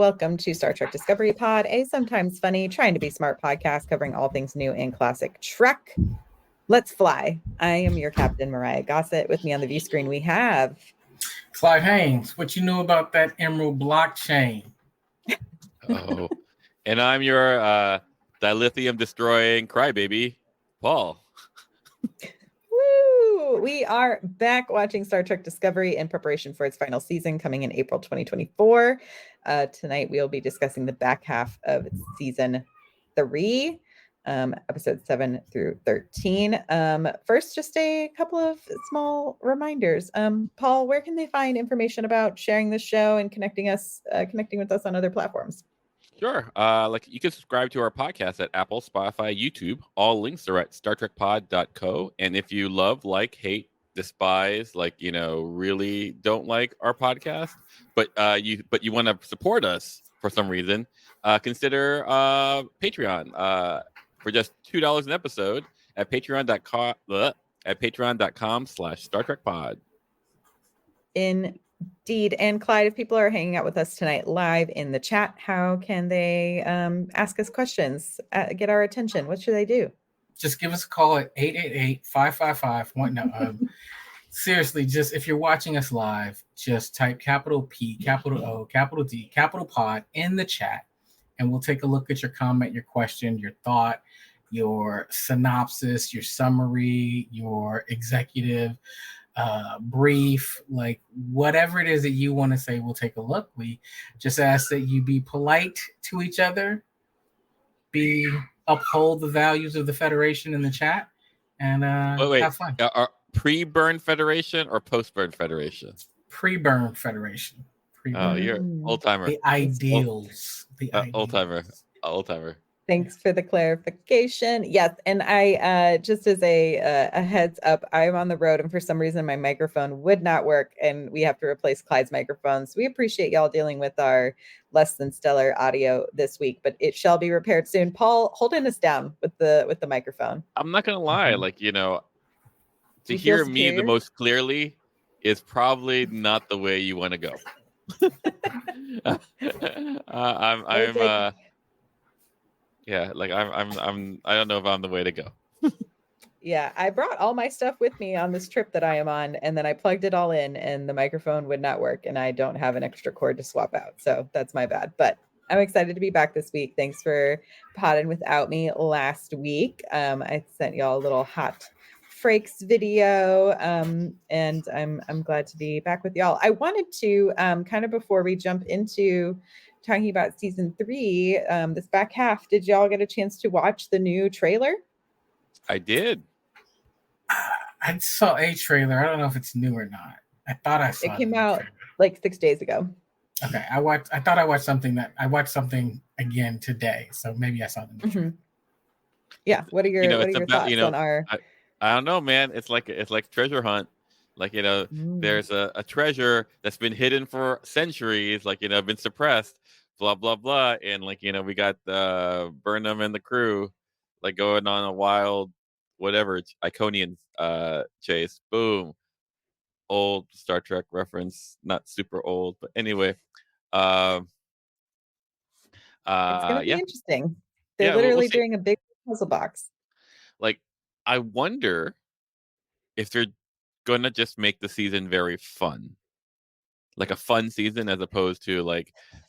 welcome to Star Trek Discovery Pod, a sometimes funny, trying to be smart podcast covering all things new and classic Trek. Let's fly. I am your captain, Myrriah Gossett. With me on the view screen, we have Clyde Haynes. What you know about that Emerald blockchain? Oh, and I'm your dilithium destroying crybaby, Paul. Woo! We are back watching Star Trek Discovery in preparation for its final season coming in April 2024. Tonight we'll be discussing the back half of season 3, episodes 7 through 13. First, just a couple of small reminders. Paul, where can they find information about sharing this show and connecting with us on other platforms? Sure. You can subscribe to our podcast at Apple, Spotify, YouTube. All links are at StarTrekPod.co. And if you love, hate, despise, really don't like our podcast, but you want to support us for some reason, consider Patreon for just $2 an episode at patreon.com/StarTrekPod. Indeed. And Clyde, if people are hanging out with us tonight live in the chat, how can they ask us questions, get our attention? What should they do? Just give us a call at 888-555. No, seriously, just if you're watching us live, just type capital P, capital O, capital D, capital pod in the chat, and we'll take a look at your comment, your question, your thought, your synopsis, your summary, your executive brief, whatever it is that you want to say, we'll take a look. We just ask that you be polite to each other, uphold the values of the Federation in the chat, and have fun. Pre-burn Federation or post-burn Federation? Pre-burn Federation. Oh, you're old timer. The ideals. Old timer. Thanks for the clarification. Yes, and I just as a heads up, I'm on the road, and for some reason my microphone would not work, and we have to replace Clyde's microphone. So we appreciate y'all dealing with our less than stellar audio this week, but it shall be repaired soon. Paul, holding us down with the microphone. I'm not gonna lie, to hear me the most clearly is probably not the way you want to go. I don't know if I'm the way to go. Yeah, I brought all my stuff with me on this trip that I am on, and then I plugged it all in, and the microphone would not work, and I don't have an extra cord to swap out, so that's my bad. But I'm excited to be back this week. Thanks for potting without me last week. I sent y'all a little hot Frakes video, and I'm glad to be back with y'all. I wanted to kind of before we jump into talking about season 3, this back half, did y'all get a chance to watch the new trailer? I did. I saw a trailer. I don't know if it's new or not. I thought I saw it. It came out like 6 days ago. Okay, I thought I watched something again today, so maybe I saw the new trailer. Yeah. What are your thoughts on our? I don't know, man. It's like treasure hunt. There's a treasure that's been hidden for centuries, been suppressed, blah blah blah, and we got Burnham and the crew going on a wild whatever Iconian chase. Boom. Old Star Trek reference, not super old, but anyway. It's gonna be interesting. They're literally doing a big puzzle box. I wonder if they're gonna just make the season very fun, like a fun season as opposed to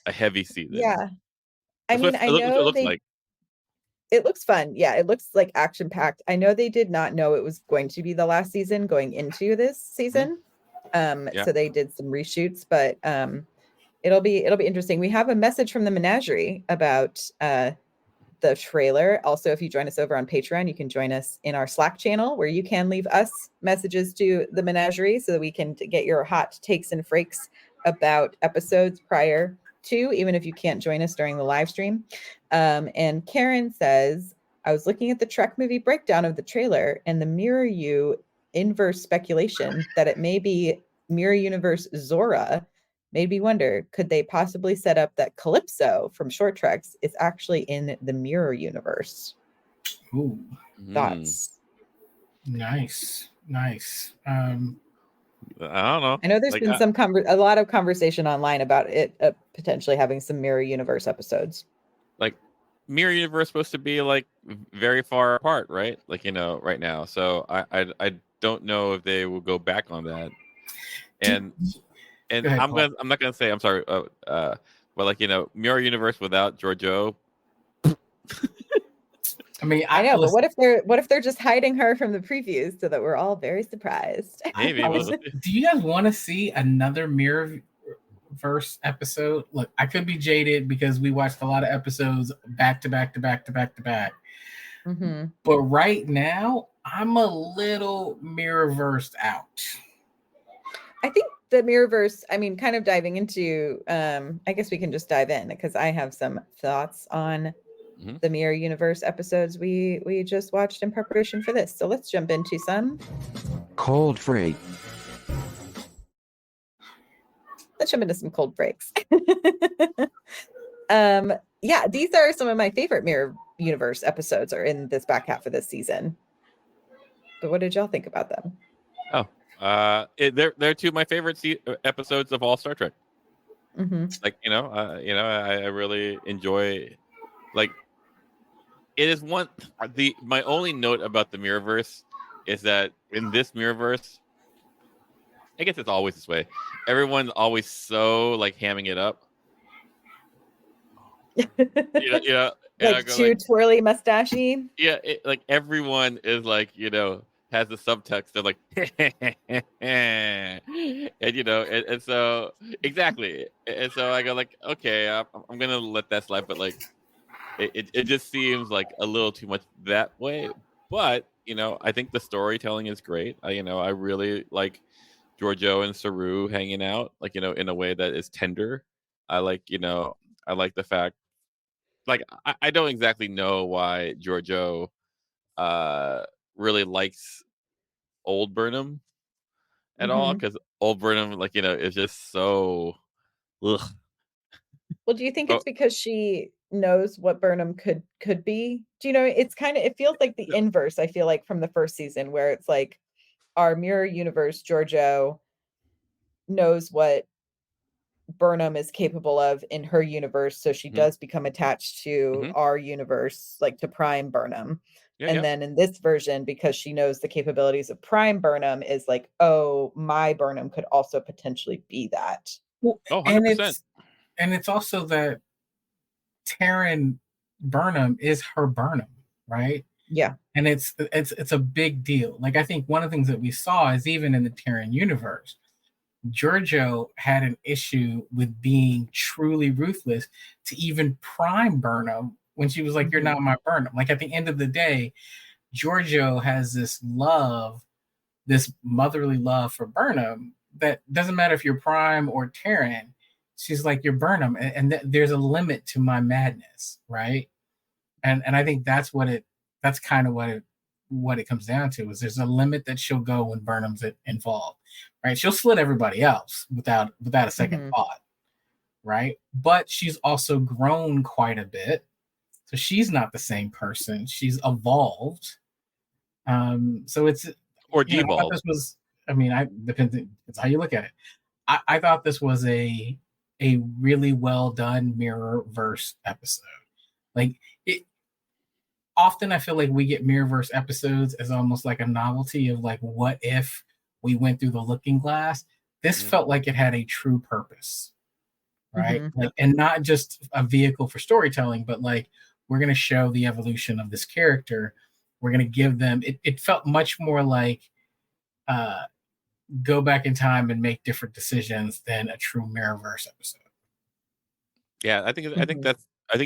a heavy season. Yeah, I know it looks fun. Yeah, it looks like action packed. I know they did not know it was going to be the last season going into this season. So they did some reshoots, but it'll be interesting. We have a message from the Menagerie about the trailer. Also, if you join us over on Patreon, you can join us in our Slack channel where you can leave us messages to the Menagerie so that we can get your hot takes and frakes about episodes prior to, even if you can't join us during the live stream. And Karen says, I was looking at the Trek movie breakdown of the trailer and the Myrriah inverse speculation that it may be Mirror Universe Zora made me wonder, could they possibly set up that Calypso from Short Treks is actually in the Mirror Universe? Ooh. Thoughts? Nice. I don't know. I know there's been a lot of conversation online about it potentially having some mirror universe episodes. Like, mirror universe supposed to be like very far apart, right? Like, right now. So I don't know if they will go back on that. And ahead, I'm not gonna say, I'm sorry, but like, mirror universe without Giorgio. I mean, I know, but what if they're just hiding her from the previews so that we're all very surprised? Maybe. Do you guys want to see another Mirrorverse episode? Look, I could be jaded because we watched a lot of episodes back to back to back to back to back. Mm-hmm. But right now, I'm a little Mirrorversed out. I think the Mirrorverse, I mean, kind of diving into, I guess we can just dive in because I have some thoughts on the Mirror Universe episodes we just watched in preparation for this. So let's jump into some cold break. Let's jump into some cold breaks. Yeah, these are some of my favorite Mirror Universe episodes are in this back half of this season. But what did y'all think about them? They're two of my favorite episodes of all Star Trek. Mm-hmm. Like, I really enjoy, like, it is my only note about the Mirrorverse is that in this Mirrorverse, I guess it's always this way. Everyone's always so like hamming it up. Like too twirly mustachey. Yeah, like everyone is like, has the subtext of like, and and so exactly, and so I go like, okay, I'm gonna let that slide, but like, it just seems like a little too much that way. But I think the storytelling is great. I really like Giorgio and Saru hanging out, like, in a way that is tender. I like, I like the fact, like, I don't exactly know why Giorgio really likes old Burnham at all, because old Burnham, like, is just so ugh. Well, do you think it's because she knows what Burnham could be? Do it feels like the inverse, I feel like, from the first season, where it's like our mirror universe Giorgio knows what Burnham is capable of in her universe, so she does become attached to our universe, like to Prime Burnham. Then in this version, because she knows the capabilities of Prime Burnham, is like, oh, my Burnham could also potentially be that. Well, 100%. And it's also that Terran Burnham is her Burnham, right? Yeah. And it's a big deal. Like, I think one of the things that we saw is even in the Terran universe, Giorgio had an issue with being truly ruthless to even Prime Burnham when she was like, you're not my Burnham. Like, at the end of the day, Giorgio has this love, this motherly love for Burnham that doesn't matter if you're Prime or Terran. She's like, you're Burnham, and there's a limit to my madness, right? And I think that's kind of what it comes down to, is there's a limit that she'll go when Burnham's involved, right? She'll slit everybody else without a second thought, right? But she's also grown quite a bit, so she's not the same person. She's evolved. So it's or devolved. It's how you look at it. I thought this was a really well done Mirrorverse episode. Like, it often, I feel like we get Mirrorverse episodes as almost like a novelty of like, what if we went through the looking glass? This felt like it had a true purpose, right? Like, and not just a vehicle for storytelling, but like, we're going to show the evolution of this character. We're going to give them, it felt much more like go back in time and make different decisions than a true Mirrorverse episode. Yeah, I think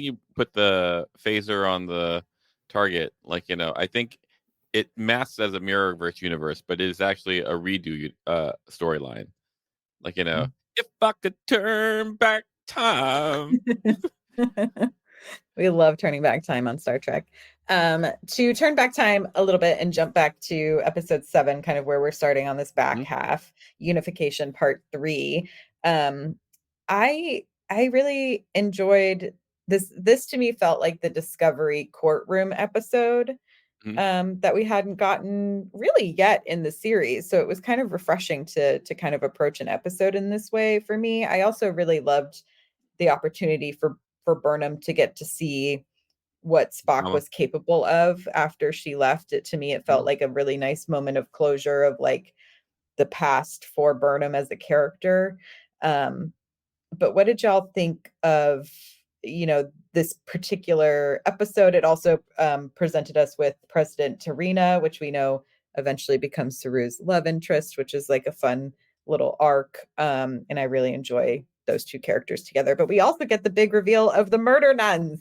you put the phaser on the target. Like, I think it masks as a Mirrorverse universe, but it is actually a redo storyline. Like, if I could turn back time. We love turning back time on Star Trek. To turn back time a little bit and jump back to episode 7, kind of where we're starting on this back half, Unification Part 3. I really enjoyed this. This to me felt like the Discovery courtroom episode, that we hadn't gotten really yet in the series. So it was kind of refreshing to kind of approach an episode in this way for me. I also really loved the opportunity for Burnham to get to see what Spock was capable of after she left. To me, it felt like a really nice moment of closure of like the past for Burnham as a character. But what did y'all think of, this particular episode? It also presented us with President Terina, which we know eventually becomes Saru's love interest, which is like a fun little arc. And I really enjoy those two characters together. But we also get the big reveal of the murder nuns.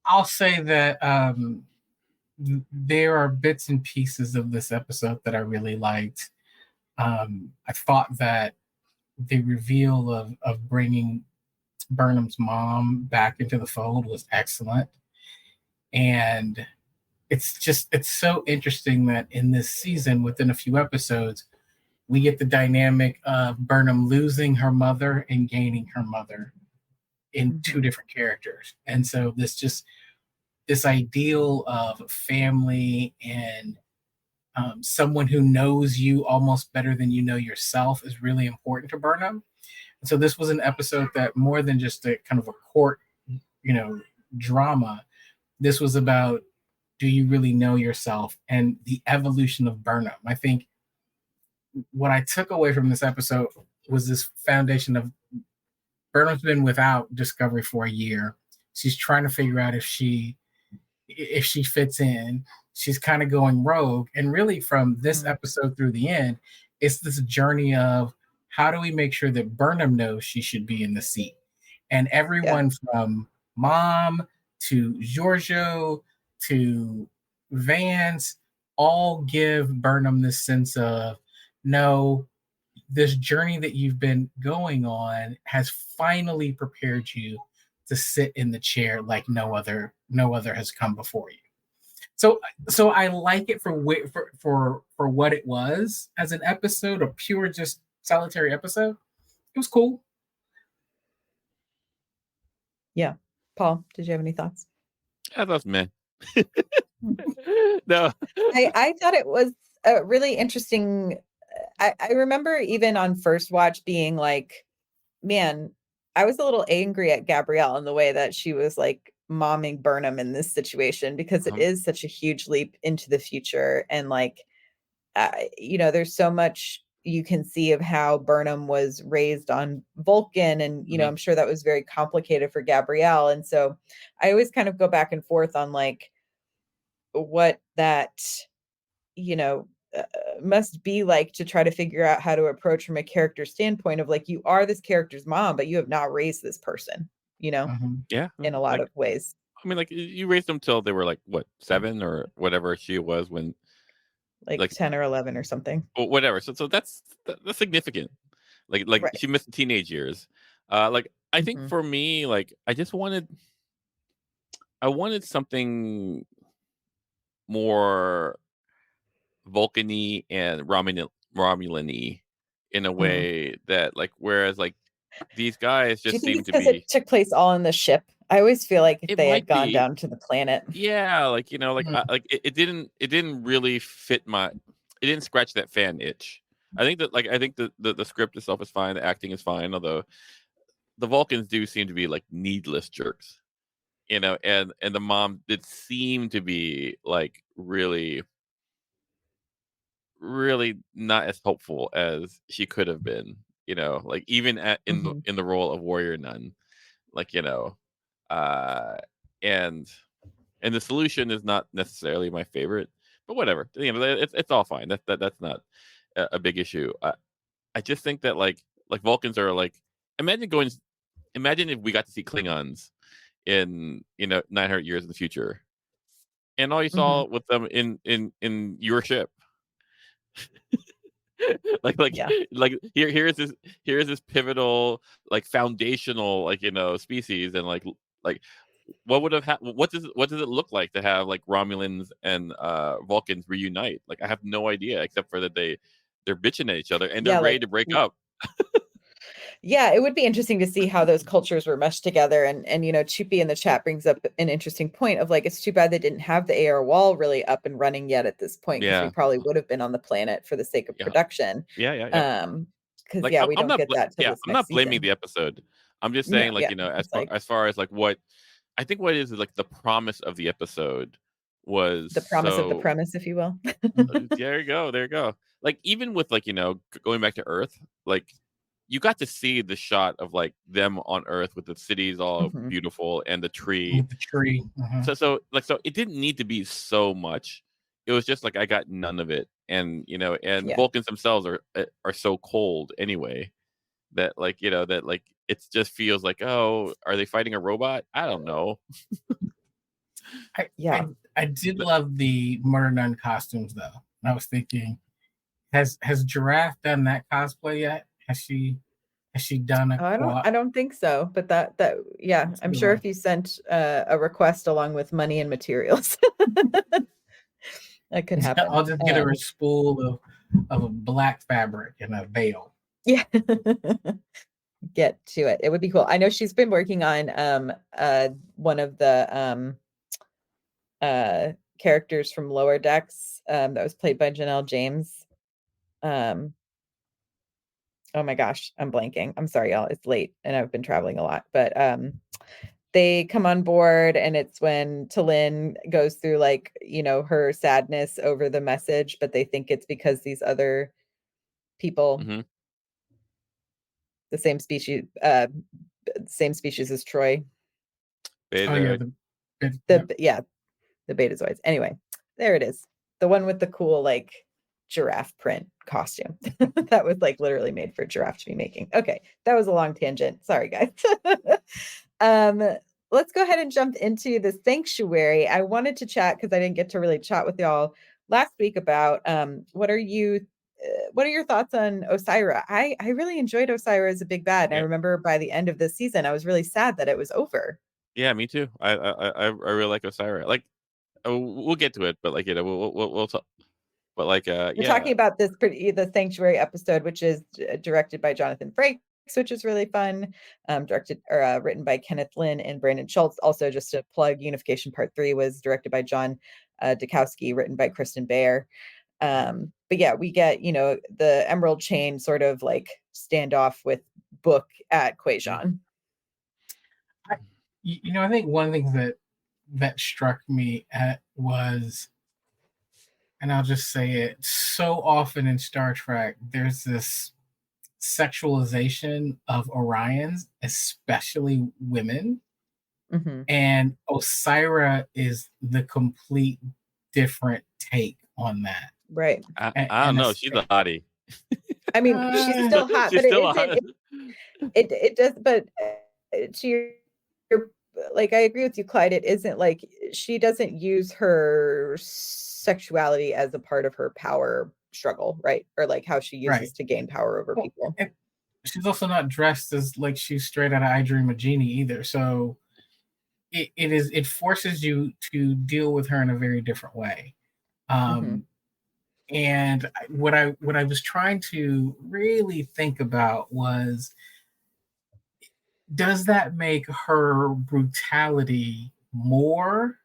I'll say that there are bits and pieces of this episode that I really liked. I thought that the reveal of bringing Burnham's mom back into the fold was excellent. And it's so interesting that in this season, within a few episodes, we get the dynamic of Burnham losing her mother and gaining her mother in two different characters. And so this ideal of family and someone who knows you almost better than you know yourself is really important to Burnham. And so this was an episode that more than just a kind of a court, drama, this was about, do you really know yourself and the evolution of Burnham? I think what I took away from this episode was this foundation of Burnham's been without Discovery for a year. She's trying to figure out if she fits in. She's kind of going rogue. And really from this episode through the end, it's this journey of how do we make sure that Burnham knows she should be in the seat? And everyone from Mom to Giorgio to Vance all give Burnham this sense of, no, this journey that you've been going on has finally prepared you to sit in the chair like no other has come before you. So I like it for what it was as an episode, a pure just solitary episode. It was cool. Yeah. Paul, did you have any thoughts? I thought, man. No. I thought it was a really interesting. I remember even on first watch being like, man, I was a little angry at Gabrielle in the way that she was like momming Burnham in this situation, because it is such a huge leap into the future. And like, there's so much you can see of how Burnham was raised on Vulcan. And, I'm sure that was very complicated for Gabrielle. And so I always kind of go back and forth on like what that, must be like to try to figure out how to approach from a character standpoint of like, you are this character's mom, but you have not raised this person, Yeah. in a lot of ways. I mean, like, you raised them till they were like, what, 7 or whatever she was when, like 10 or 11 or something, or whatever. So that's significant. Like right. She missed the teenage years. Like, I think for me, like, I wanted something more Vulcan-y and Romulan-y in a way that, like, whereas like these guys just seem to be, it took place all in the ship. I always feel like if they had gone down to the planet, like, like it didn't really fit it didn't scratch that fan itch. I think the script itself is fine, the acting is fine, although the Vulcans do seem to be like needless jerks, and the mom did seem to be like really not as hopeful as she could have been, like even in the role of warrior nun, like, and the solution is not necessarily my favorite, but whatever, it's all fine. That's not a big issue. I just think that like Vulcans are like, imagine if we got to see Klingons in 900 years in the future, and all you saw with them in your ship. like here's this pivotal, like, foundational, like, species, and like what would have what does it look like to have like Romulans and Vulcans reunite? Like, I have no idea, except for that they're bitching at each other and they're ready to break up. Yeah, it would be interesting to see how those cultures were meshed together. And Chupi in the chat brings up an interesting point of like, it's too bad they didn't have the AR wall really up and running yet at this point, because we probably would have been on the planet for the sake of production. Yeah. Because like we don't get that till this I'm next not blaming season. the episode. I'm just saying, as far as like what I think what is like the promise of the episode was the promise of the premise, if you will. there you go. Like even with like going back to Earth, like you got to see the shot of like them on Earth with the cities all beautiful and the tree. With the tree. So it didn't need to be so much. It was just like I got none of it, and Vulcans themselves are so cold anyway that like it just feels like, oh, are they fighting a robot? I don't know. I did love the Murder Nun costumes though. I was thinking, has Giraffe done that cosplay yet? Has she done it? I don't think so, but that I'm sure if you sent a request along with money and materials, that could happen. I'll just get her a spool of a black fabric and a veil. Yeah. Get to it. It would be cool. I know she's been working on one of the characters from Lower Decks that was played by Janelle James. Oh my gosh, I'm blanking. I'm sorry, y'all. It's late and I've been traveling a lot, but they come on board, and it's when T'Lyn goes through like, her sadness over the message, but they think it's because these other people, the same species as Troy. Betazoids. The Betazoids. Anyway, there it is. The one with the cool like giraffe print costume that was like literally made for Giraffe to be making. Okay, that was a long tangent. Sorry, guys. Let's go ahead and jump into the sanctuary. I wanted to chat because I didn't get to really chat with y'all last week about what are your thoughts on Osira? I really enjoyed Osira as a big bad. And I remember by the end of this season, I was really sad that it was over. Yeah, me too. I really like Osira. Like, we'll get to it, but like we'll talk. But like, we're talking about the Sanctuary episode, which is directed by Jonathan Frakes, which is really fun. Written by Kenneth Lynn and Brandon Schultz. Also, just to plug, Unification Part 3 was directed by John Dukowski, written by Kristen Baer. But yeah, we get the Emerald Chain sort of like standoff with Book at Quajon. I think one thing that struck me was, and I'll just say it, so often in Star Trek, there's this sexualization of Orions, especially women. And Osira is the complete different take on that. Right. I don't know. She's a hottie. I mean, she's still hot, but it does. But to your, like, I agree with you, Clyde. It isn't like she doesn't use her sexuality as a part of her power struggle, right? Or like how she uses to gain power over people. And she's also not dressed as like she's straight out of I Dream of Jeannie either. So it forces you to deal with her in a very different way. And what I was trying to really think about was, does that make her brutality more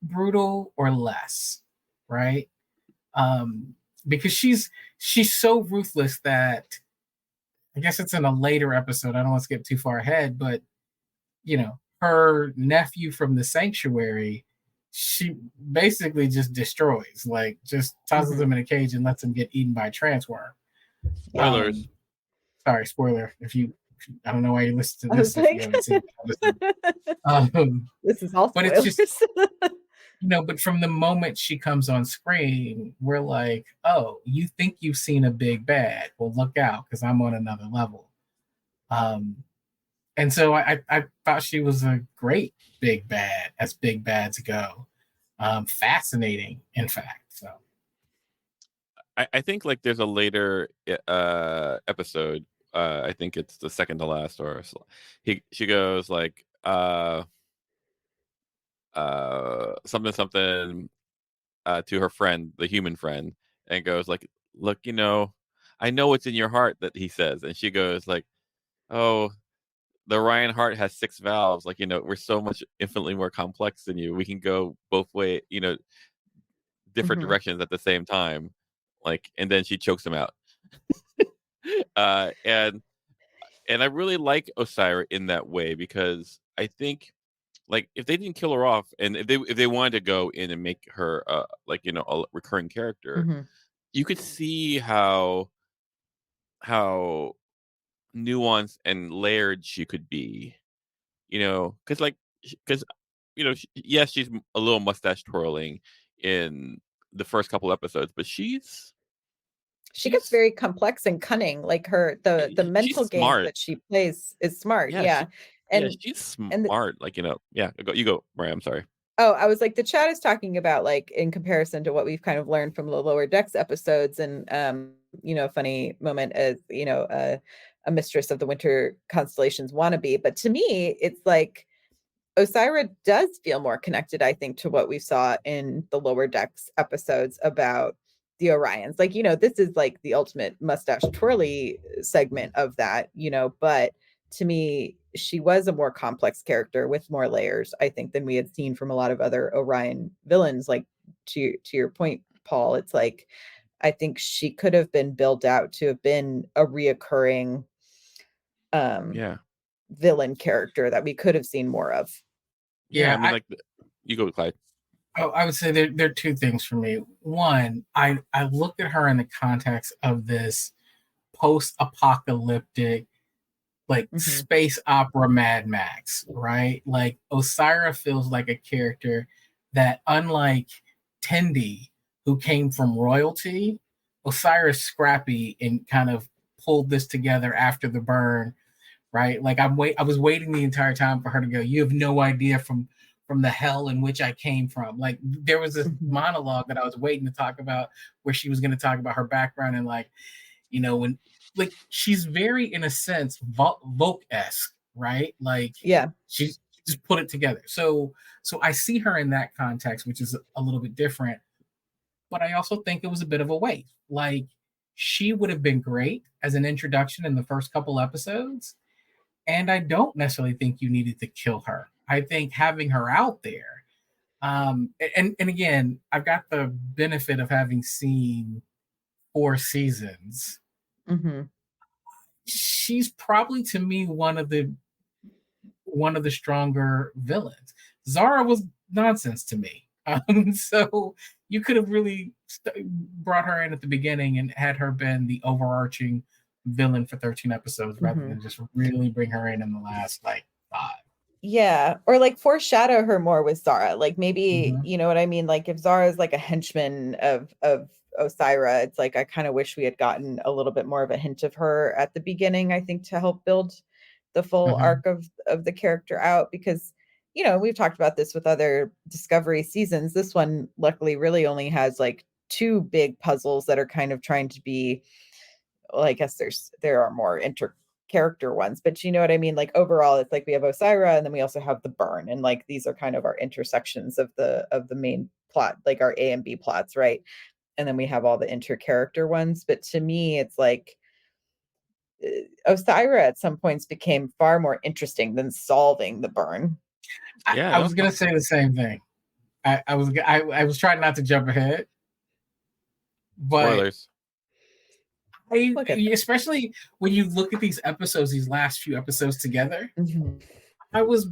brutal or less? Right? Because she's so ruthless that, I guess it's in a later episode, I don't want to skip too far ahead, but her nephew from the Sanctuary, she basically just destroys, like just tosses him in a cage and lets him get eaten by a transworm. Spoilers. Sorry, spoiler. I don't know why you listen to this if you haven't seen it. This is all spoilers. But it's just, but from the moment she comes on screen, we're like, oh, you think you've seen a big bad? Well, look out, because I'm on another level. And so I thought she was a great big bad, as big bads go. Fascinating, in fact. So I think like there's a later episode. I think it's the second to last, or she goes like something to her friend, the human friend, and goes like, look, I know what's in your heart, that he says. And she goes like, oh, the Orion heart has 6 valves. Like, we're so much infinitely more complex than you. We can go both way, different Mhm. directions at the same time. Like, and then she chokes him out. And I really like Osira in that way, because I think, like, if they didn't kill her off, and if they wanted to go in and make her a recurring character, Mhm. you could see how nuanced and layered she could be. Because yes, she's a little mustache twirling in the first couple episodes, but She gets she's very complex and cunning. Like the she's mental games smart. that she plays is smart. Yeah, Yeah. And she's and smart. Like, yeah, you go, Myrriah, I'm sorry. Oh, I was like, the chat is talking about, like, in comparison to what we've kind of learned from the Lower Decks episodes, and funny moment as, a mistress of the winter constellations wannabe. But to me, it's like Osira does feel more connected, I think, to what we saw in the Lower Decks episodes about the Orions. Like, this is like the ultimate mustache twirly segment of that, but to me, she was a more complex character with more layers, I think, than we had seen from a lot of other Orion villains. Like, to your point, Paul, it's like I think she could have been built out to have been a reoccurring um Yeah, villain character that we could have seen more of. yeah. I mean, like, you go, Clyde. I would say there are two things for me. One, I looked at her in the context of this post-apocalyptic, like, space opera Mad Max, right? Like, Osira feels like a character that, unlike Tendi, who came from royalty, Osira is scrappy and kind of pulled this together after the burn, right? Like, I was waiting the entire time for her to go, "You have no idea from the hell in which I came from." Like, there was this monologue that I was waiting to talk about, where she was going to talk about her background, and, like, when, like, she's very, in a sense, Volk-esque, right? Like, Yeah. she just put it together. So I see her in that context, which is a little bit different, but I also think it was a bit of a waste. Like, she would have been great as an introduction in the first couple episodes, and I don't necessarily think you needed to kill her. I think having her out there, and again, I've got the benefit of having seen 4 seasons. Mhm. She's probably, to me, one of the stronger villains. Zara was nonsense to me. So you could have really brought her in at the beginning and had her been the overarching villain for 13 episodes, rather than just really bring her in the last, like, 5. Yeah, or like foreshadow her more with Zara. Like, maybe, you know what I mean? Like, if Zara is like a henchman of Osira, it's like I kind of wish we had gotten a little bit more of a hint of her at the beginning, I think, to help build the full arc of the character out, because we've talked about this with other Discovery seasons. This one luckily really only has like 2 big puzzles that are kind of trying to be, well, I guess there are more character ones, but you know what I mean? Like, overall, it's like we have Osira, and then we also have the burn, and like these are kind of our intersections of the main plot, like our A and B plots, right? And then we have all the inter-character ones. But to me, it's like Osira at some points became far more interesting than solving the burn. I was gonna say the same thing. I was trying not to jump ahead, but Spoilers. especially when you look at these episodes, these last few episodes together, I was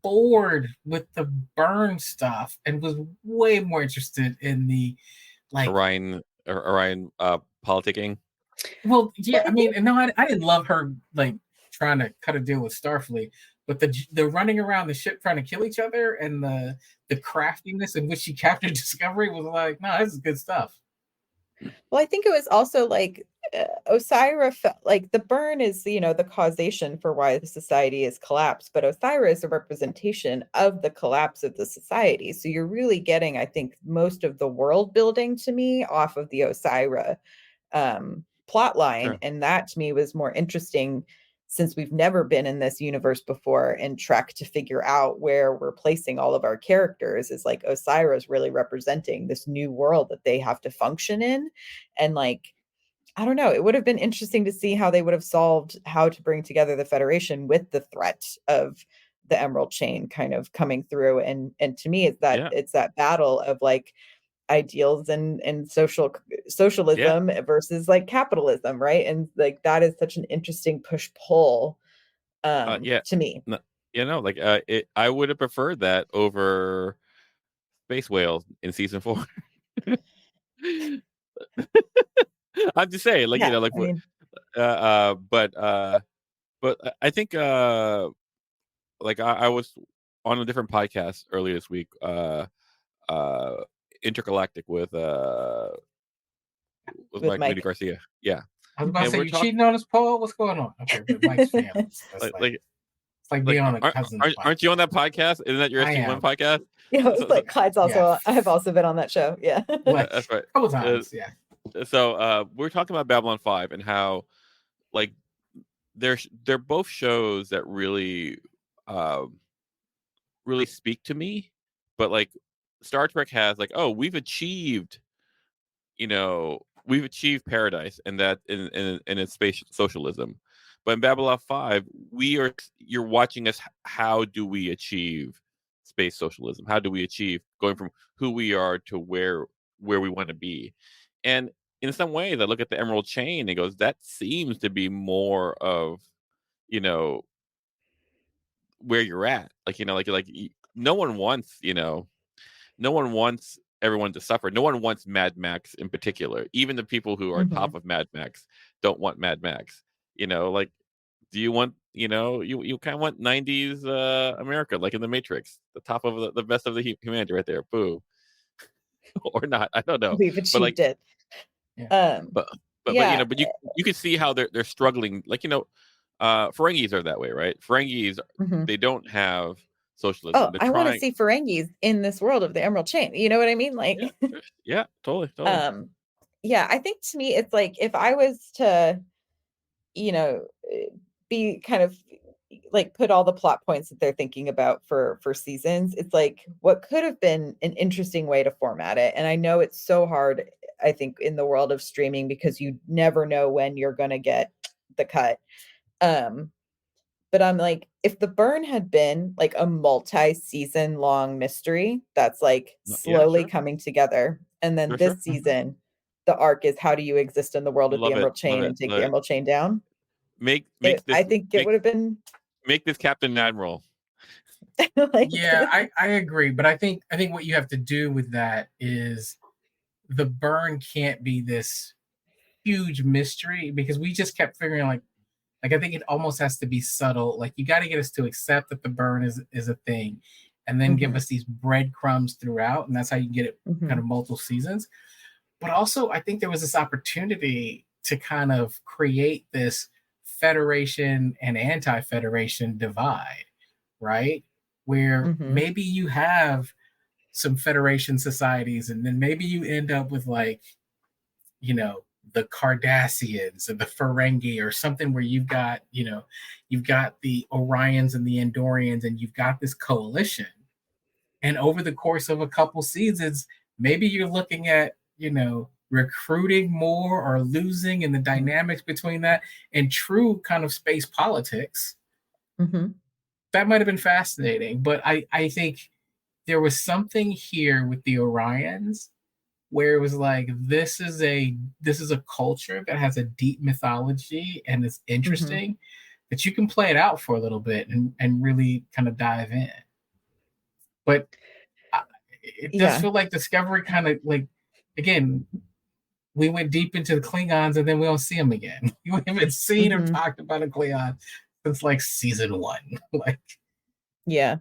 bored with the burn stuff and was way more interested in the, like, Orion politicking. Well, yeah, I mean, no, I didn't love her, like, trying to cut a deal with Starfleet, but the running around the ship trying to kill each other, and the craftiness in which she captured Discovery was like, no, this is good stuff. Well, I think it was also like Osira felt like the burn is, the causation for why the society is collapsed, but Osira is a representation of the collapse of the society. So you're really getting, I think, most of the world building to me off of the Osira plot line. Sure. And that to me was more interesting, since we've never been in this universe before, and Trek, to figure out where we're placing all of our characters is like Osira is really representing this new world that they have to function in. And like, I don't know. It would have been interesting to see how they would have solved how to bring together the Federation with the threat of the Emerald Chain kind of coming through. And to me, it's that battle of like ideals and socialism versus like capitalism, right? And like that is such an interesting push-pull to me. I would have preferred that over space whales in season 4. I'm just saying, like, Yeah, like, I mean, but I think like I was on a different podcast earlier this week, Intergalactic with with Mike Mike. Garcia. Yeah. I was about to say, you cheating on us, Paul? What's going on? Okay, but Mike's family. It's like being on a cousin's podcast. Aren't you on that podcast? Isn't that your SG1 podcast? Yeah, it's like Clyde's also. I have also been on that show. Yeah, that's right. A couple times. Yeah. So we're talking about Babylon 5 and how, like, they're both shows that really really speak to me, but like Star Trek has like, oh, we've achieved paradise and that in its space socialism. But in Babylon 5, you're watching us. How do we achieve space socialism? How do we achieve going from who we are to where we want to be? And in some ways, I look at the Emerald Chain and goes, that seems to be more of, where you're at. Like, no one wants, no one wants everyone to suffer. No one wants Mad Max in particular. Even the people who are top of Mad Max don't want Mad Max. Like, do you want, you kind of want 90s America, like in the Matrix, the top of the best of the humanity right there. Boo. Or not. I don't know. We've achieved it. Yeah. But you can see how they're struggling. Like, Ferengis are that way, right? Ferengis, they don't have socialism. Oh, I want to see Ferengis in this world of the Emerald Chain. You know what I mean? Like, yeah, totally. Yeah, I think to me, it's like if I was to, be kind of like put all the plot points that they're thinking about for seasons, it's like what could have been an interesting way to format it. And I know it's so hard, I think, in the world of streaming because you never know when you're going to get the cut. But I'm like, if the burn had been like a multi-season long mystery that's like slowly coming together, and then this season, the arc is how do you exist in the world of the Emerald Chain and take the Emerald Chain down? I think it would have been. Make this Captain Admiral. Yeah, I agree, but I think what you have to do with that is the burn can't be this huge mystery because we just kept figuring like I think it almost has to be subtle. Like you got to get us to accept that the burn is a thing, and then give us these breadcrumbs throughout, and that's how you get it kind of multiple seasons. But also, I think there was this opportunity to kind of create this Federation and anti-Federation divide, right? Where maybe you have some Federation societies, and then maybe you end up with like, the Cardassians and the Ferengi or something where you've got the Orions and the Andorians, and you've got this coalition. And over the course of a couple seasons, maybe you're looking at, recruiting more or losing and the dynamics between that and true kind of space politics. That might have been fascinating, but I think there was something here with the Orions where it was like, this is a culture that has a deep mythology and it's interesting that you can play it out for a little bit and really kind of dive in. But it does feel like Discovery kind of like, again, we went deep into the Klingons and then we don't see them again. You haven't seen or talked about a Klingon since like season 1. Yeah,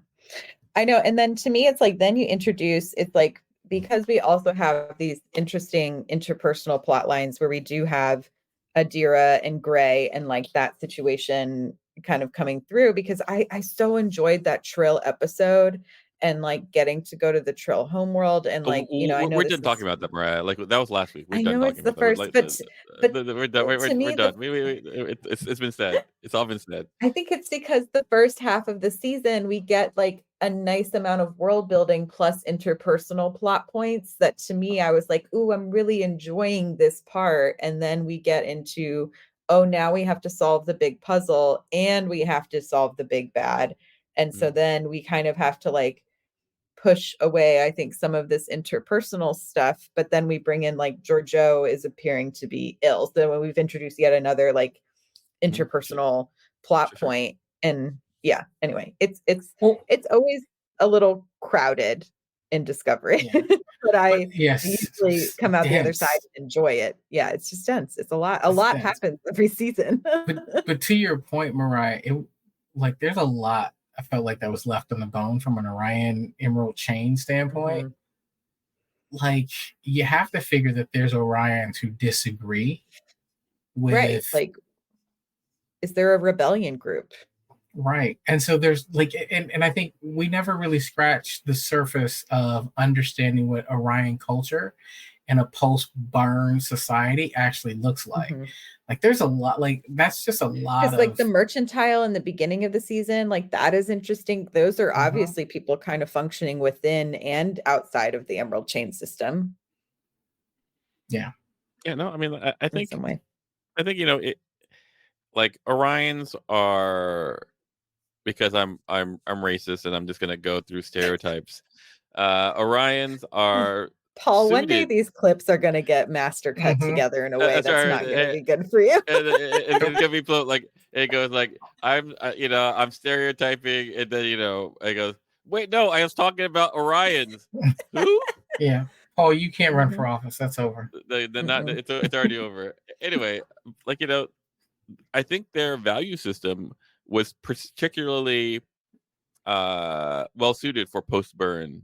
I know. And then to me, it's like, then you introduce, it's like, because we also have these interesting interpersonal plot lines where we do have Adira and Gray and like that situation kind of coming through, because I so enjoyed that Trill episode and like getting to go to the Trill homeworld and like, I know we're done talking about that, Myrriah. Like that was last week. I know it's the first, but we're done. We're done. It's been said. It's all been said. I think it's because the first half of the season we get like a nice amount of world building plus interpersonal plot points that to me, I was like, ooh, I'm really enjoying this part. And then we get into, oh, now we have to solve the big puzzle and we have to solve the big bad. And so then we kind of have to like push away, I think, some of this interpersonal stuff, but then we bring in like Giorgio is appearing to be ill. So when we've introduced yet another like interpersonal plot point. And yeah, anyway, it's always a little crowded in Discovery. Yeah. But I yes, usually come out the other side and enjoy it. Yeah, it's just dense. It's a lot dense. Happens every season. but to your point, Myrriah, it like there's a lot I felt like that was left on the bone from an Orion Emerald Chain standpoint. Like you have to figure that there's Orions who disagree with right. Like, is there a rebellion group? Right. And so there's like, and I think we never really scratched the surface of understanding what Orion culture in a post-burn society actually looks like. Like there's a lot, like that's just a lot of like the mercantile in the beginning of the season, like that is interesting. Those are obviously people kind of functioning within and outside of the Emerald Chain system. Yeah. Yeah, no, I mean, I think, you know, it like Orions are, because I'm racist and I'm just gonna go through stereotypes. Orions are Paul, suited. one day these clips are gonna get master cut together in a way that's not gonna be good for you. It's gonna be like it goes like I'm stereotyping, and then it goes, wait, no, I was talking about Orions. Who? Yeah. Paul, you can't run for office. That's over. It's already over. Anyway, like I think their value system was particularly well suited for post burn,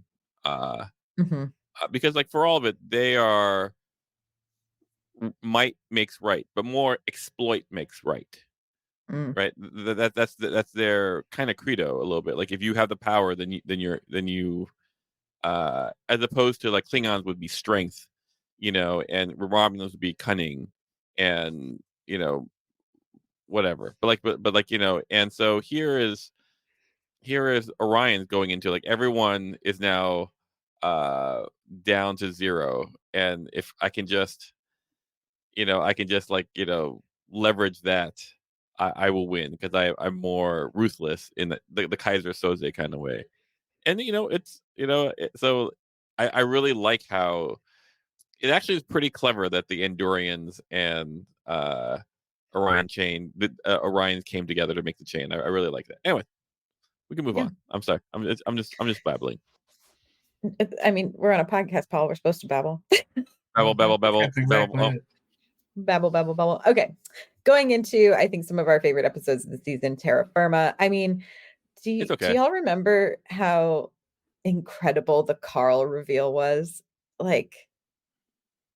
because like for all of it, they are might makes right, but more exploit makes right. Right. That's their kind of credo a little bit. Like if you have the power, then you as opposed to like Klingons would be strength, and Romulans would be cunning, and whatever. But like and so here is Orion's going into like everyone is now down to 0, and if I can just like leverage that, I will win because I'm more ruthless in the Kaiser Soze kind of way. And it's so I really like how it actually is pretty clever that the Andorians and Orion chain, the Orions came together to make the chain. I really like that. Anyway, we can move on. I'm sorry. I'm just babbling. I mean, we're on a podcast, Paul. We're supposed to babble. babble. That's exactly it. Babble. Okay. Going into, I think, some of our favorite episodes of the season, Terra Firma. I mean, do y'all remember how incredible the Carl reveal was? Like,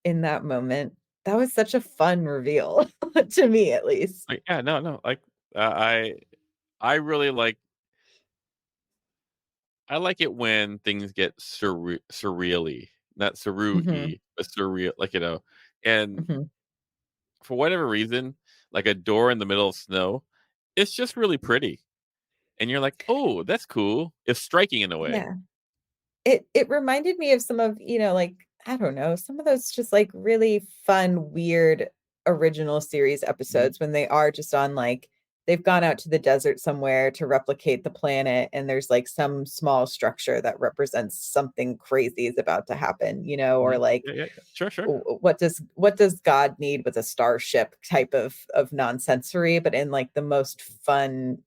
in that moment, that was such a fun reveal to me, at least. Like, yeah, no. Like, I really like. I like it when things get surreally, not surreal, but surreal. Like and for whatever reason, like a door in the middle of snow, it's just really pretty, and you're like, oh, that's cool. It's striking in a way. Yeah. It reminded me of some of, like, I don't know, some of those just like really fun, weird original series episodes when they are just on like they've gone out to the desert somewhere to replicate the planet, and there's like some small structure that represents something crazy is about to happen, or like Sure. what does God need with a starship type of nonsensory, but in like the most fun,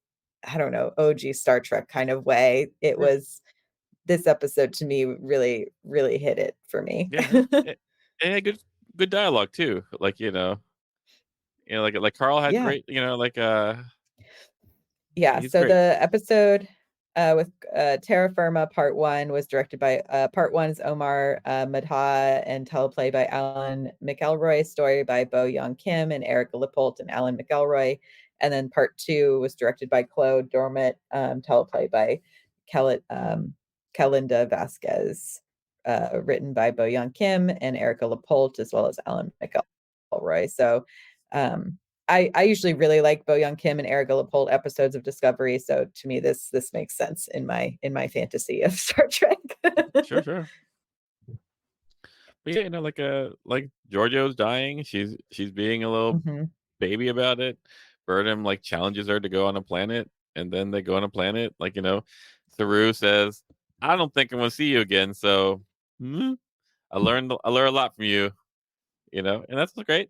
I don't know, OG Star Trek kind of way. It was this episode to me really, really hit it for me. Yeah, and good dialogue too. Like like Carl had great, like yeah. he's So great. the episode with Terra Firma Part 1 was directed by Part 1 is Omar Madha and teleplay by Alan McElroy, story by Bo Young Kim and Erica Lipolt and Alan McElroy. And then Part 2 was directed by Claude Dormit, teleplay by Kalinda Vasquez, written by Bo Young Kim and Erica Lipolt, as well as Alan McElroy. So I usually really like Bo Young Kim and Erica Leopold episodes of Discovery, so to me this makes sense in my fantasy of Star Trek. Sure. But yeah, like Giorgio's dying. She's being a little baby about it. Burnham like challenges her to go on a planet, and then they go on a planet. Like, Saru says, "I don't think I'm gonna see you again." So, I learned a lot from you. And that's great.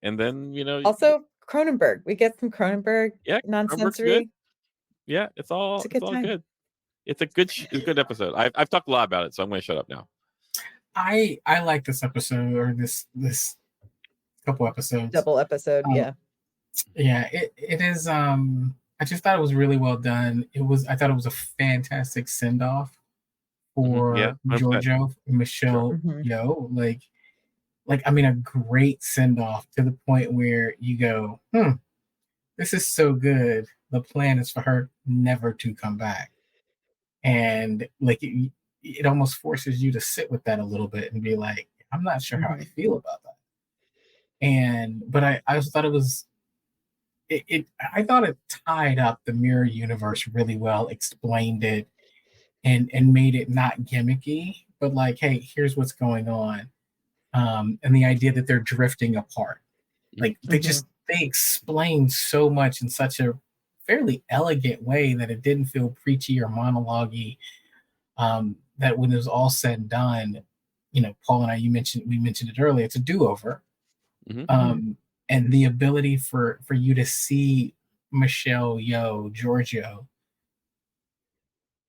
And then Also, Cronenberg. We get some Cronenberg yeah, Cronenberg's good. nonsensory. Yeah, it's all time. good. It's a good episode. I've talked a lot about it, so I'm going to shut up now. I like this episode, or this couple episodes. Double episode, yeah. Yeah, it is. I just thought it was really well done. I thought it was a fantastic send off for Giorgio and Michelle Yeoh. Like I mean, a great send off to the point where you go, this is so good. The plan is for her never to come back, and like it almost forces you to sit with that a little bit and be like, I'm not sure how I feel about that. But I also thought it was. I thought it tied up the mirror universe really well, explained it, and made it not gimmicky, but like, hey, here's what's going on, and the idea that they're drifting apart. Like they explained so much in such a fairly elegant way that it didn't feel preachy or monologue-y. That when it was all said and done, Paul and we mentioned it earlier. It's a do-over. And the ability for you to see Michelle Yeoh, Giorgio,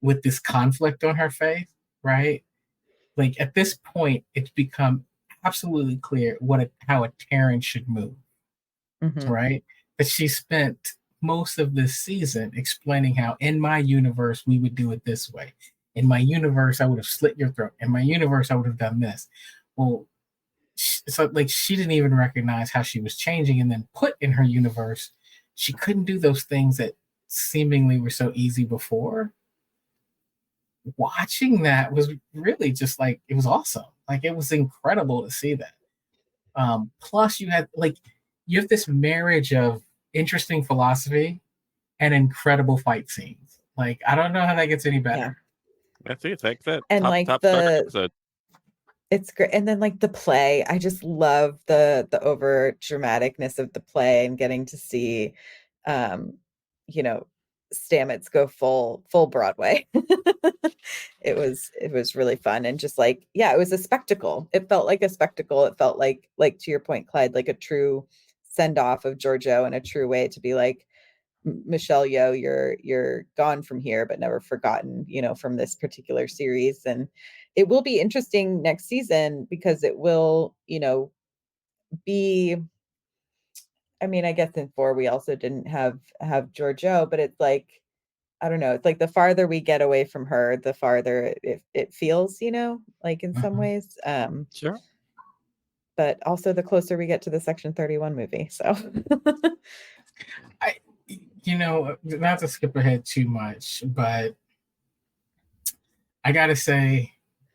with this conflict on her face, right? Like at this point, it's become absolutely clear how a Terran should move, right? That she spent most of this season explaining how in my universe we would do it this way. In my universe, I would have slit your throat. In my universe, I would have done this. Well, so like she didn't even recognize how she was changing, and then put in her universe, she couldn't do those things that seemingly were so easy before. Watching that was really just like, it was awesome. Like it was incredible to see that. Plus you have this marriage of interesting philosophy and incredible fight scenes. Like I don't know how that gets any better. That's it. Like that. And top Star Trek episode. It's great. And then like the play, I just love the over dramaticness of the play and getting to see Stamets go full Broadway. It was really fun, and just like, yeah, it was a spectacle. It felt like a spectacle. It felt like to your point, Clyde, like a true send off of Giorgio, and a true way to be like, Michelle Yeoh, you're gone from here, but never forgotten, from this particular series. And it will be interesting next season because it will, be, I mean, I guess in 4 we also didn't have Giorgio, but it's like, I don't know, it's like the farther we get away from her, the farther it feels, like in some ways. Sure. But also the closer we get to the Section 31 movie. So not to skip ahead too much, but I gotta say,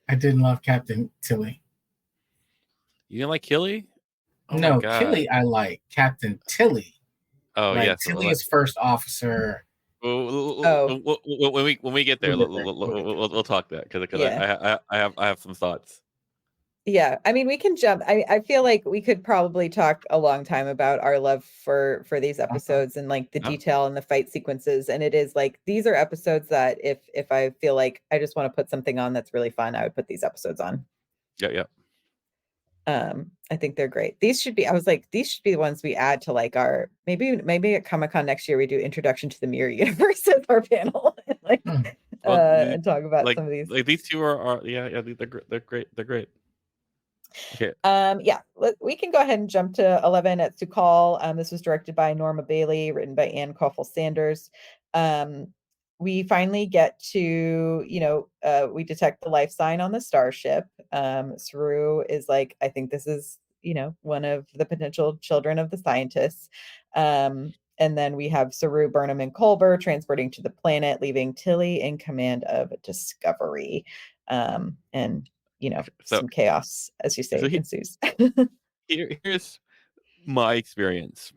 I didn't love Captain Tilly. You didn't like Killy? Oh no, Killy I like. Captain Tilly. Oh yes, Tilly is first officer. When we get there, we'll talk that because I have some thoughts. Yeah, I mean, we can jump. I feel like we could probably talk a long time about our love for these episodes and like the detail and the fight sequences. And it is like, these are episodes that if I feel like I just want to put something on that's really fun, I would put these episodes on. Yeah. I think they're great. These should be the ones we add to like our, maybe at Comic-Con next year we do Introduction to the Mirror Universe as our panel, and and talk about some of these. Like these two are they're great. They're great. Okay. We can go ahead and jump to 11 at Sukal. This was directed by Norma Bailey, written by Ann Koffel Sanders. We finally get to, we detect the life sign on the starship. Saru is like, I think this is, one of the potential children of the scientists. And then we have Saru, Burnham, and Culber transporting to the planet, leaving Tilly in command of Discovery. And some chaos, as you say, ensues. Here's my experience.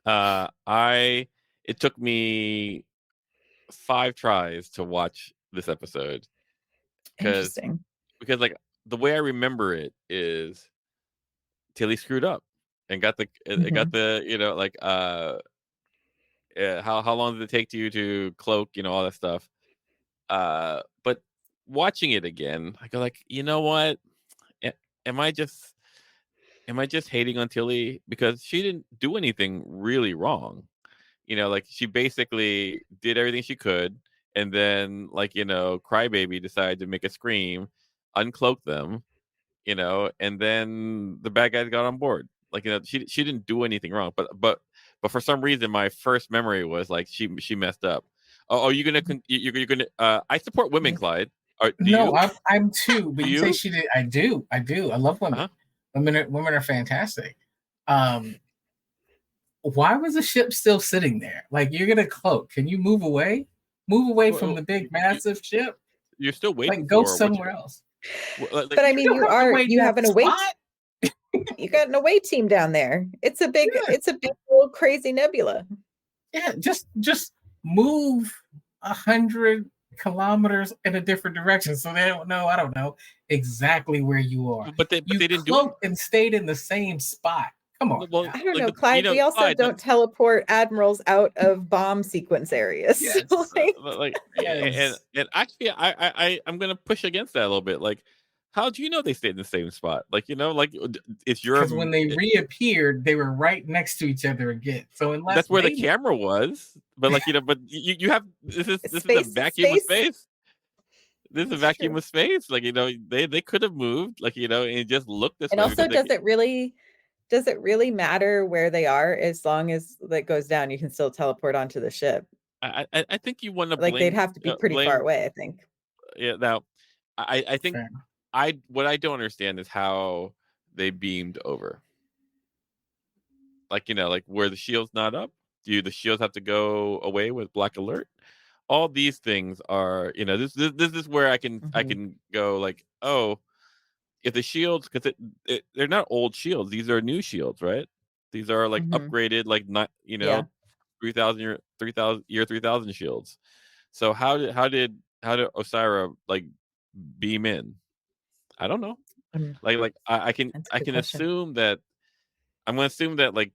It took me 5 tries to watch this episode because Interesting. like the way I remember it is Tilly screwed up and got the like how long did it take you to cloak, all that stuff. But watching it again, I go like, you know what? A- Am I just hating on Tilly because she didn't do anything really wrong? Like she basically did everything she could, and then like Crybaby decided to make a scream, uncloak them, and then the bad guys got on board. Like she didn't do anything wrong, but for some reason my first memory was like she messed up. Oh, you're gonna I support women, Clyde. Do No, you? I'm too. But Do you say you? she did. I do. I love women. Uh-huh. Women are fantastic. Why was the ship still sitting there? Like, you're gonna cloak. Can you move away? Move away from the big, massive ship. You're still waiting Like, go for somewhere else. But I mean, you have an away. You got an away team down there. It's a big little crazy nebula. Yeah, just move 100 kilometers in a different direction so they don't know. I don't know exactly where you are. But they didn't do it and stayed in the same spot. Come on. Well, I don't know, Clyde. We also don't teleport admirals out of bomb sequence areas. Yes. Yes. And actually, I'm gonna push against that a little bit. Like, how do you know they stayed in the same spot? Like, it's your. Because when they reappeared, they were right next to each other again. So unless that's where the camera was. But like but you have this is a vacuum of space. This is a vacuum of space. Like they could have moved. Like and it just looked this way. And also, does it really matter where they are as long as that goes down? You can still teleport onto the ship. I think you want to like they'd have to be pretty far away. I think. Yeah. Now, I think what I don't understand is how they beamed over. Like like where the shield's not up. Do the shields have to go away with black alert? All these things are this is where I can go like, oh. If the shields, because they're not old shields, these are new shields, right? These are like upgraded, like not 3000 shields. So how did Osira like beam in? I don't know. I can assume that I'm gonna assume that like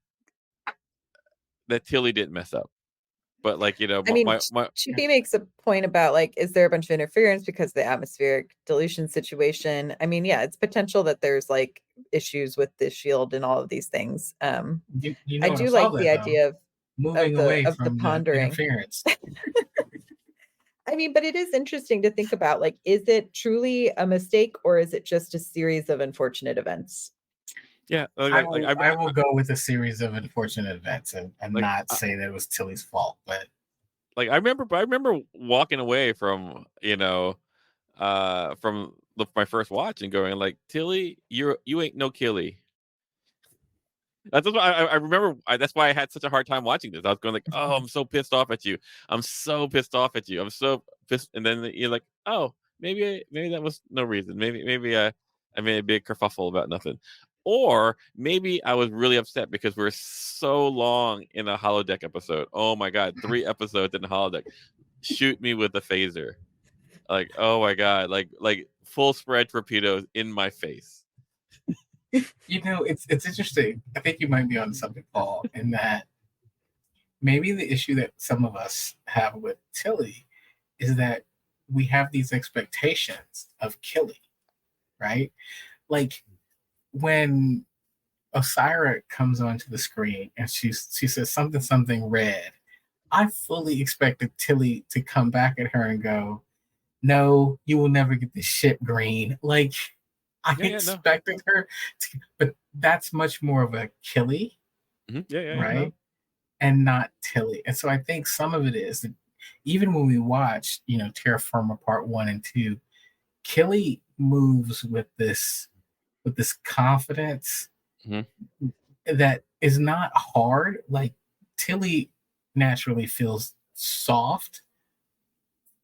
that Tilly didn't mess up. But like Chippy makes a point about like, is there a bunch of interference because of the atmospheric dilution situation? I mean, yeah, it's potential that there's like issues with the shield and all of these things. I do like the idea of moving away from the pondering interference. I mean, but it is interesting to think about like, is it truly a mistake or is it just a series of unfortunate events? Yeah, I will go with a series of unfortunate events and not say that it was Tilly's fault. But like I remember walking away from my first watch and going like, Tilly, you ain't no Killy. That's what I remember. That's why I had such a hard time watching this. I was going like, oh, I'm so pissed off at you. I'm so pissed off at you. I'm so pissed. And then you're like, oh, maybe that was no reason. Maybe I made a big kerfuffle about nothing. Or maybe I was really upset because we're so long in a holodeck episode. Oh my God, 3 episodes in a holodeck. Shoot me with a phaser. Like, oh my God, like full spread torpedoes in my face. It's interesting. I think you might be on something, Paul, in that maybe the issue that some of us have with Tilly is that we have these expectations of Killy, right? Like when Osira comes onto the screen and she says something red, I fully expected Tilly to come back at her and go, no, you will never get the shit green. Like I expected her to, but that's much more of a Killy, right? And not Tilly. And so I think some of it is that even when we watch, Terra Firma Part 1 and 2, Killy moves with this confidence that is not hard. Like Tilly naturally feels soft,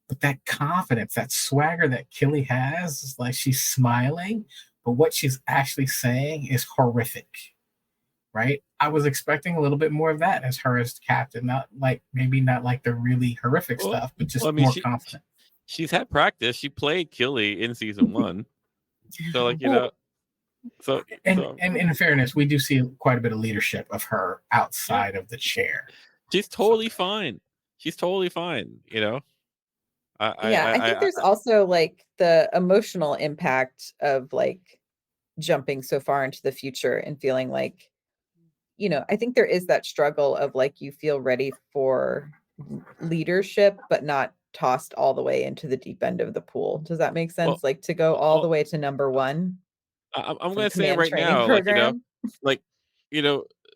but that confidence, that swagger that Killy has, is like she's smiling, but what she's actually saying is horrific, right? I was expecting a little bit more of that as her as captain, not like the really horrific stuff, but just more confident. She's had practice. She played Killy in season 1, so like and in fairness, we do see quite a bit of leadership of her outside of the chair. She's totally fine. She's totally fine. I think there's also like the emotional impact of like jumping so far into the future and feeling like, I think there is that struggle of like you feel ready for leadership, but not tossed all the way into the deep end of the pool. Does that make sense? Like to go all the way to number 1. I'm going to say right now,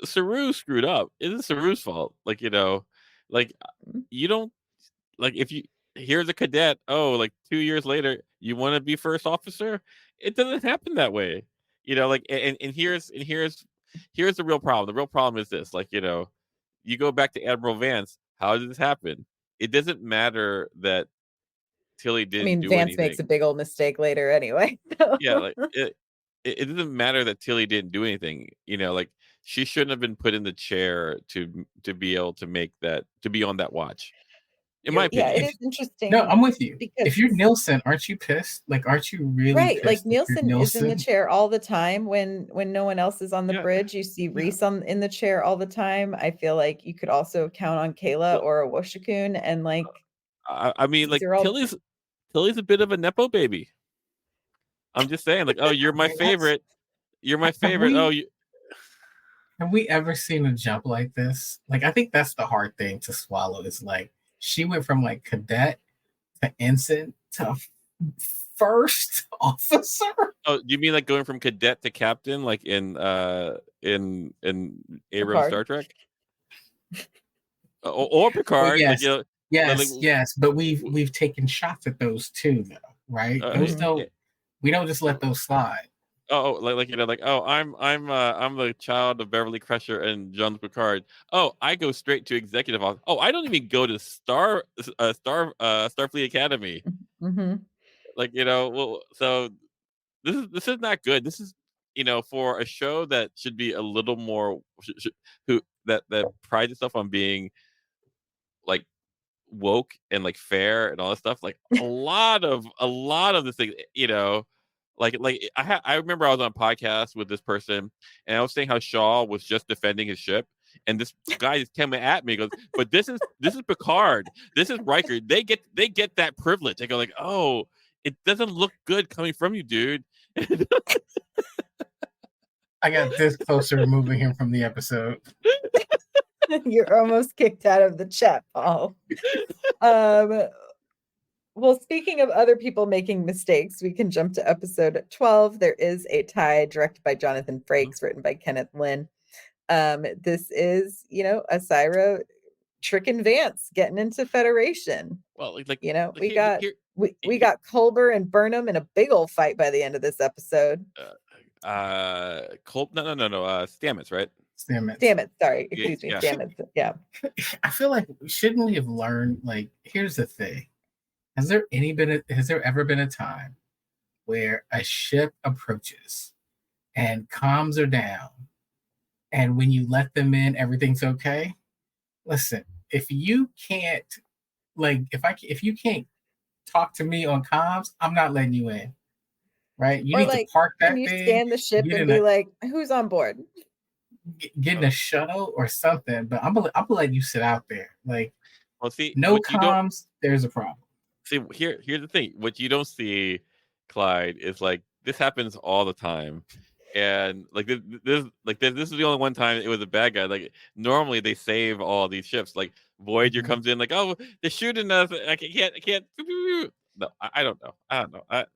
Saru screwed up. It's Saru's fault. You don't if you here's a cadet. Oh, 2 years later, you want to be first officer. It doesn't happen that way. And here's the real problem. The real problem is this. You go back to Admiral Vance. How did this happen? It doesn't matter that Tilly didn't do Vance anything. makes a big old mistake later anyway. Yeah, it doesn't matter that Tilly didn't do anything. She shouldn't have been put in the chair to be able to make that, to be on that watch. In my opinion. Yeah, it is interesting. No, I'm with you. If you're Nielsen, aren't you pissed? Aren't you really right? Pissed Nielsen is in the chair all the time when no one else is on the bridge. You see Reese in the chair all the time. I feel like you could also count on Kayla or a Woshikun, and Tilly's a bit of a nepo baby. I'm just saying, oh, you're my favorite. You're my favorite. Have we ever seen a jump like this? I think that's the hard thing to swallow. Is she went from cadet to ensign to first officer. Oh, you mean going from cadet to captain, in Abrams Star Trek? Or Picard? Well, yes. But we've taken shots at those too, though, right? We don't just let those slide. I'm the child of Beverly Crusher and Jean Picard. Oh, I go straight to executive office. Oh, I don't even go to Starfleet Academy. Mm-hmm. So this is not good. This is for a show that should be a little more that prides itself on being woke and fair and all that stuff. A lot of this thing, I remember I was on a podcast with this person and I was saying how Shaw was just defending his ship, and this guy just came at me, goes, but this is Picard, this is Riker, they get that privilege. I go oh, it doesn't look good coming from you, dude. I got this close to removing him from the episode. You're almost kicked out of the chat, Paul. Well, speaking of other people making mistakes, we can jump to episode 12. There is a tie directed by Jonathan Frakes, written by Kenneth Lynn. This is, Asira tricking Vance, getting into Federation. Well, we got Culber and Burnham in a big old fight by the end of this episode. Stamets, right? Stamets. Sorry, excuse me. Stamets. Yeah. I feel shouldn't we have learned? Here's the thing: has there ever been a time where a ship approaches and comms are down, and when you let them in, everything's okay? Listen, if you can't, if you can't talk to me on comms, I'm not letting you in. Right? You need to park that thing. Can you scan the ship and be who's on board? Getting a shuttle or something, but I'm gonna let you sit out there. See, no comms, there's a problem. See, here's the thing. What you don't see, Clyde, is this happens all the time. And this is the only one time it was a bad guy. Normally they save all these ships. Voyager comes in oh, they're shooting us. I can't. No, I don't know.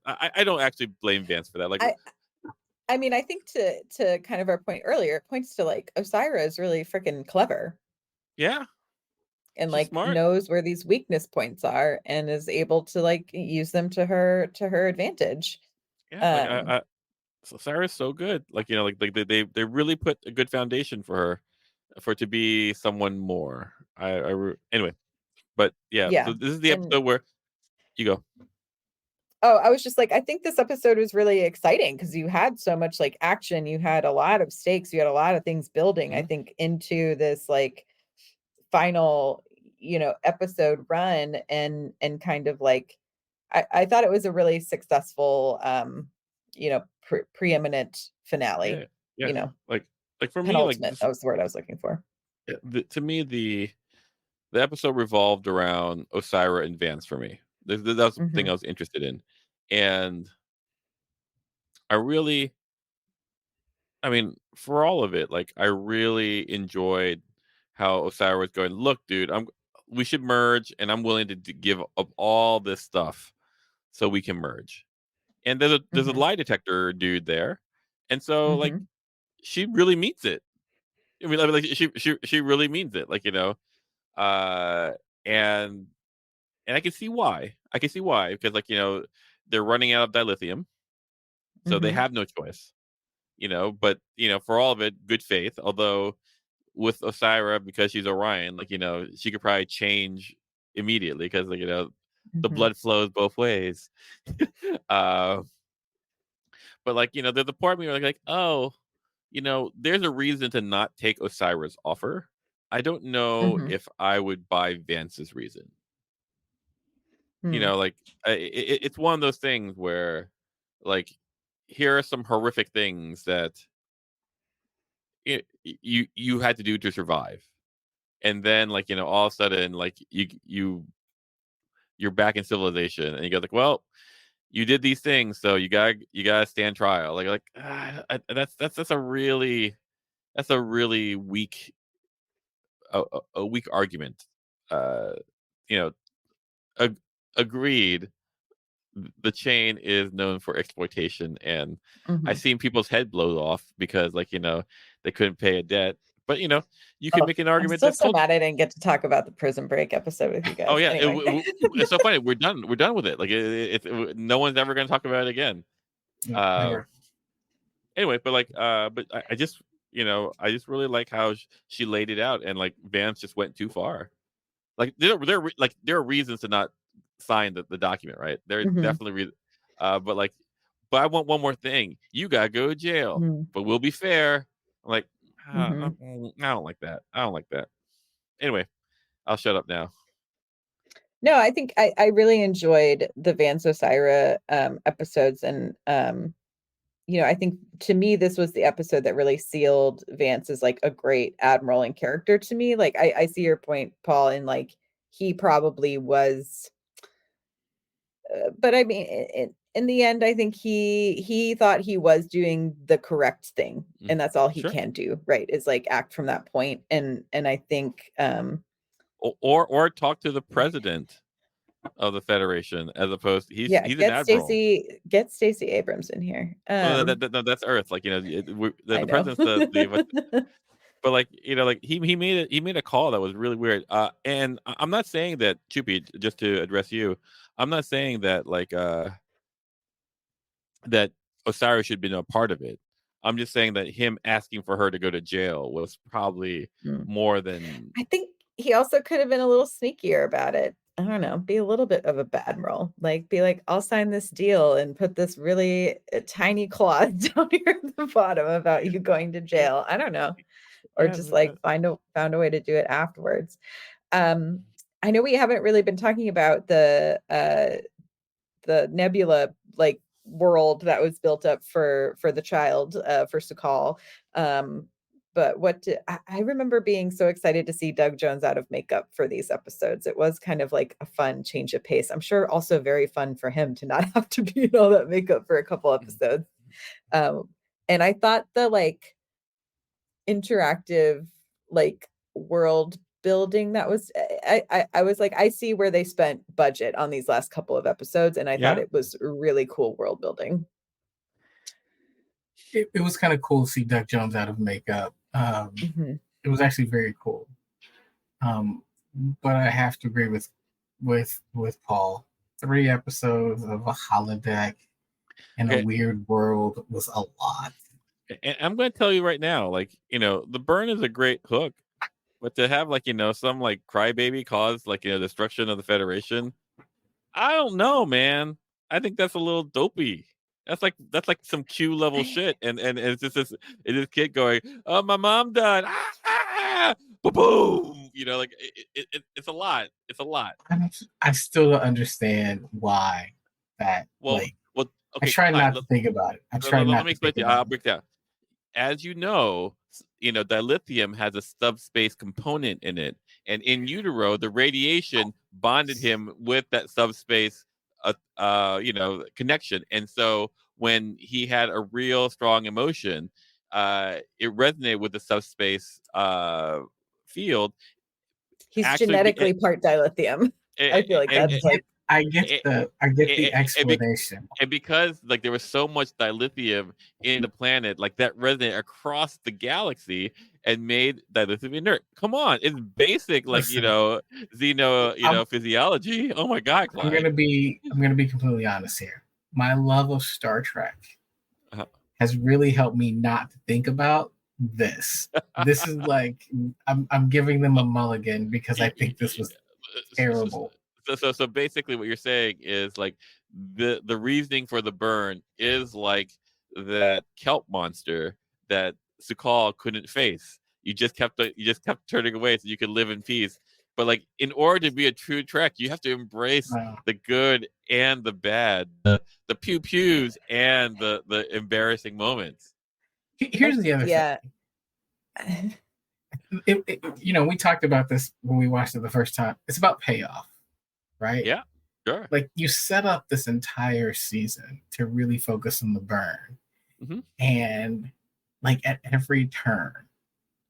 I don't actually blame Vance for that. I think to kind of our point earlier, it points to Osira is really freaking clever. Yeah. And knows where these weakness points are and is able to use them to her advantage. Yeah. Osira's so good. They really put a good foundation for her, for it to be someone more. Anyway, but yeah. So this is the episode where you go. Oh, I was just like, I think this episode was really exciting because you had so much like action, you had a lot of stakes, you had a lot of things building, I think, into this like final, episode run, and kind of like I thought it was a really successful preeminent finale, Yeah, yeah. Like for me, like penultimate. That was the word I was looking for. to me, the episode revolved around Osira and Vance for me. That was the thing Mm-hmm. I was interested in, and I really, I mean, for all of it, like I really enjoyed how Osira was going. Look, dude, we should merge, and I'm willing to give up all this stuff so we can merge. And there's a Mm-hmm. lie detector dude there, and so like Mm-hmm. she really means it. I mean, like she really means it. Like uh, and I can see why. I can see why because they're running out of dilithium, so they Mm-hmm. have no choice. But for all of it, good faith. Although with Osira, because she's Orion, she could probably change immediately because the Mm-hmm. blood flows both ways. uh, but there's a part of me where oh, there's a reason to not take Osira's offer. I don't know Mm-hmm. if I would buy Vance's reason. Mm-hmm. It's one of those things where, like, here are some horrific things that you had to do to survive, and then all of a sudden you're back in civilization, and you go well, you did these things, so you gotta stand trial. That's a really weak a weak argument. Uh, you know, ag- agreed. The chain is known for exploitation, and Mm-hmm. I've seen people's head blow off because they couldn't pay a debt. But you can Oh, make an I'm argument still that so mad I didn't get to talk about the Prison Break episode with you oh guys. yeah, Anyway. it's so funny. We're done with it. No one's ever going to talk about it again. Uh, Never. anyway, but I just I just really like how she laid it out, and Vance just went too far. There are reasons to not sign the document, right? There's Mm-hmm. definitely reasons. But I want one more thing. You gotta go to jail, Mm-hmm. but we'll be fair. I'm like, Mm-hmm. I don't like that. I don't like that. Anyway, I'll shut up now. No, I think I really enjoyed the Vance Osira episodes, and I think to me this was the episode that really sealed Vance as like a great admiral and character to me. Like I see your point, Paul, and like he probably was, but I mean, in the end, I think he thought he was doing the correct thing, and that's all he Sure. can do, right? Is like act from that point, and I think or talk to the president of the Federation as opposed to, he's an admiral. Get Stacey Abrams in here. No, that's Earth. The I know. president's the but he made a call that was really weird. And I'm not saying that, Chupi, just to address you, I'm not saying that that Osiris should have been a part of it. I'm just saying that him asking for her to go to jail was probably more than. I think he also could have been a little sneakier about it. I don't know, be a little bit of a bad role. Like, be like, I'll sign this deal and put this really tiny clause down here at the bottom about you going to jail. I don't know. Or Yeah, just like found a way to do it afterwards. I know we haven't really been talking about the nebula like world that was built up for the child, for Sakal. But I remember being so excited to see Doug Jones out of makeup for these episodes. It was kind of like a fun change of pace. I'm sure also very fun for him to not have to be in all that makeup for a couple episodes. And I thought the like interactive like world building that was, I was like, I see where they spent budget on these last couple of episodes, and I thought it was really cool world building. It was kind of cool to see Doug Jones out of makeup. It was actually very cool. But I have to agree with Paul. 3 episodes of a holodeck in a weird world was a lot. And I'm going to tell you right now, the burn is a great hook, but to have some crybaby cause destruction of the Federation, I don't know, man. I think that's a little dopey. That's like some Q level shit, and it's just this kid going, "Oh, my mom died, boom!" Like it's a lot. It's a lot. I still don't understand why that. Well, I okay, try Clyde, not to think about it. I try let not me to explain think to you. about I'll it. break down. As you know, dilithium has a subspace component in it, and in utero, the radiation bonded him with that subspace, connection. And so when he had a real strong emotion, it resonated with the subspace field. He's Actually, genetically part dilithium. I feel like that's like I get the explanation. And because like there was so much dilithium in the planet, like that resonated across the galaxy and made dilithium inert. Come on, it's basic, like physiology. Oh my God, Clyde. I'm gonna be completely honest here. My love of Star Trek has really helped me not to think about this. This is like I'm giving them a mulligan because I think this was terrible. So basically what you're saying is like the reasoning for the burn is like that kelp monster that Sukal couldn't face. You just kept turning away so you could live in peace. But like in order to be a true Trek, you have to embrace the good and the bad, the pew pews and the embarrassing moments. Here's the other thing. We talked about this when we watched it the first time. It's about payoff, right? Yeah, sure. Like you set up this entire season to really focus on the burn, and like at every turn.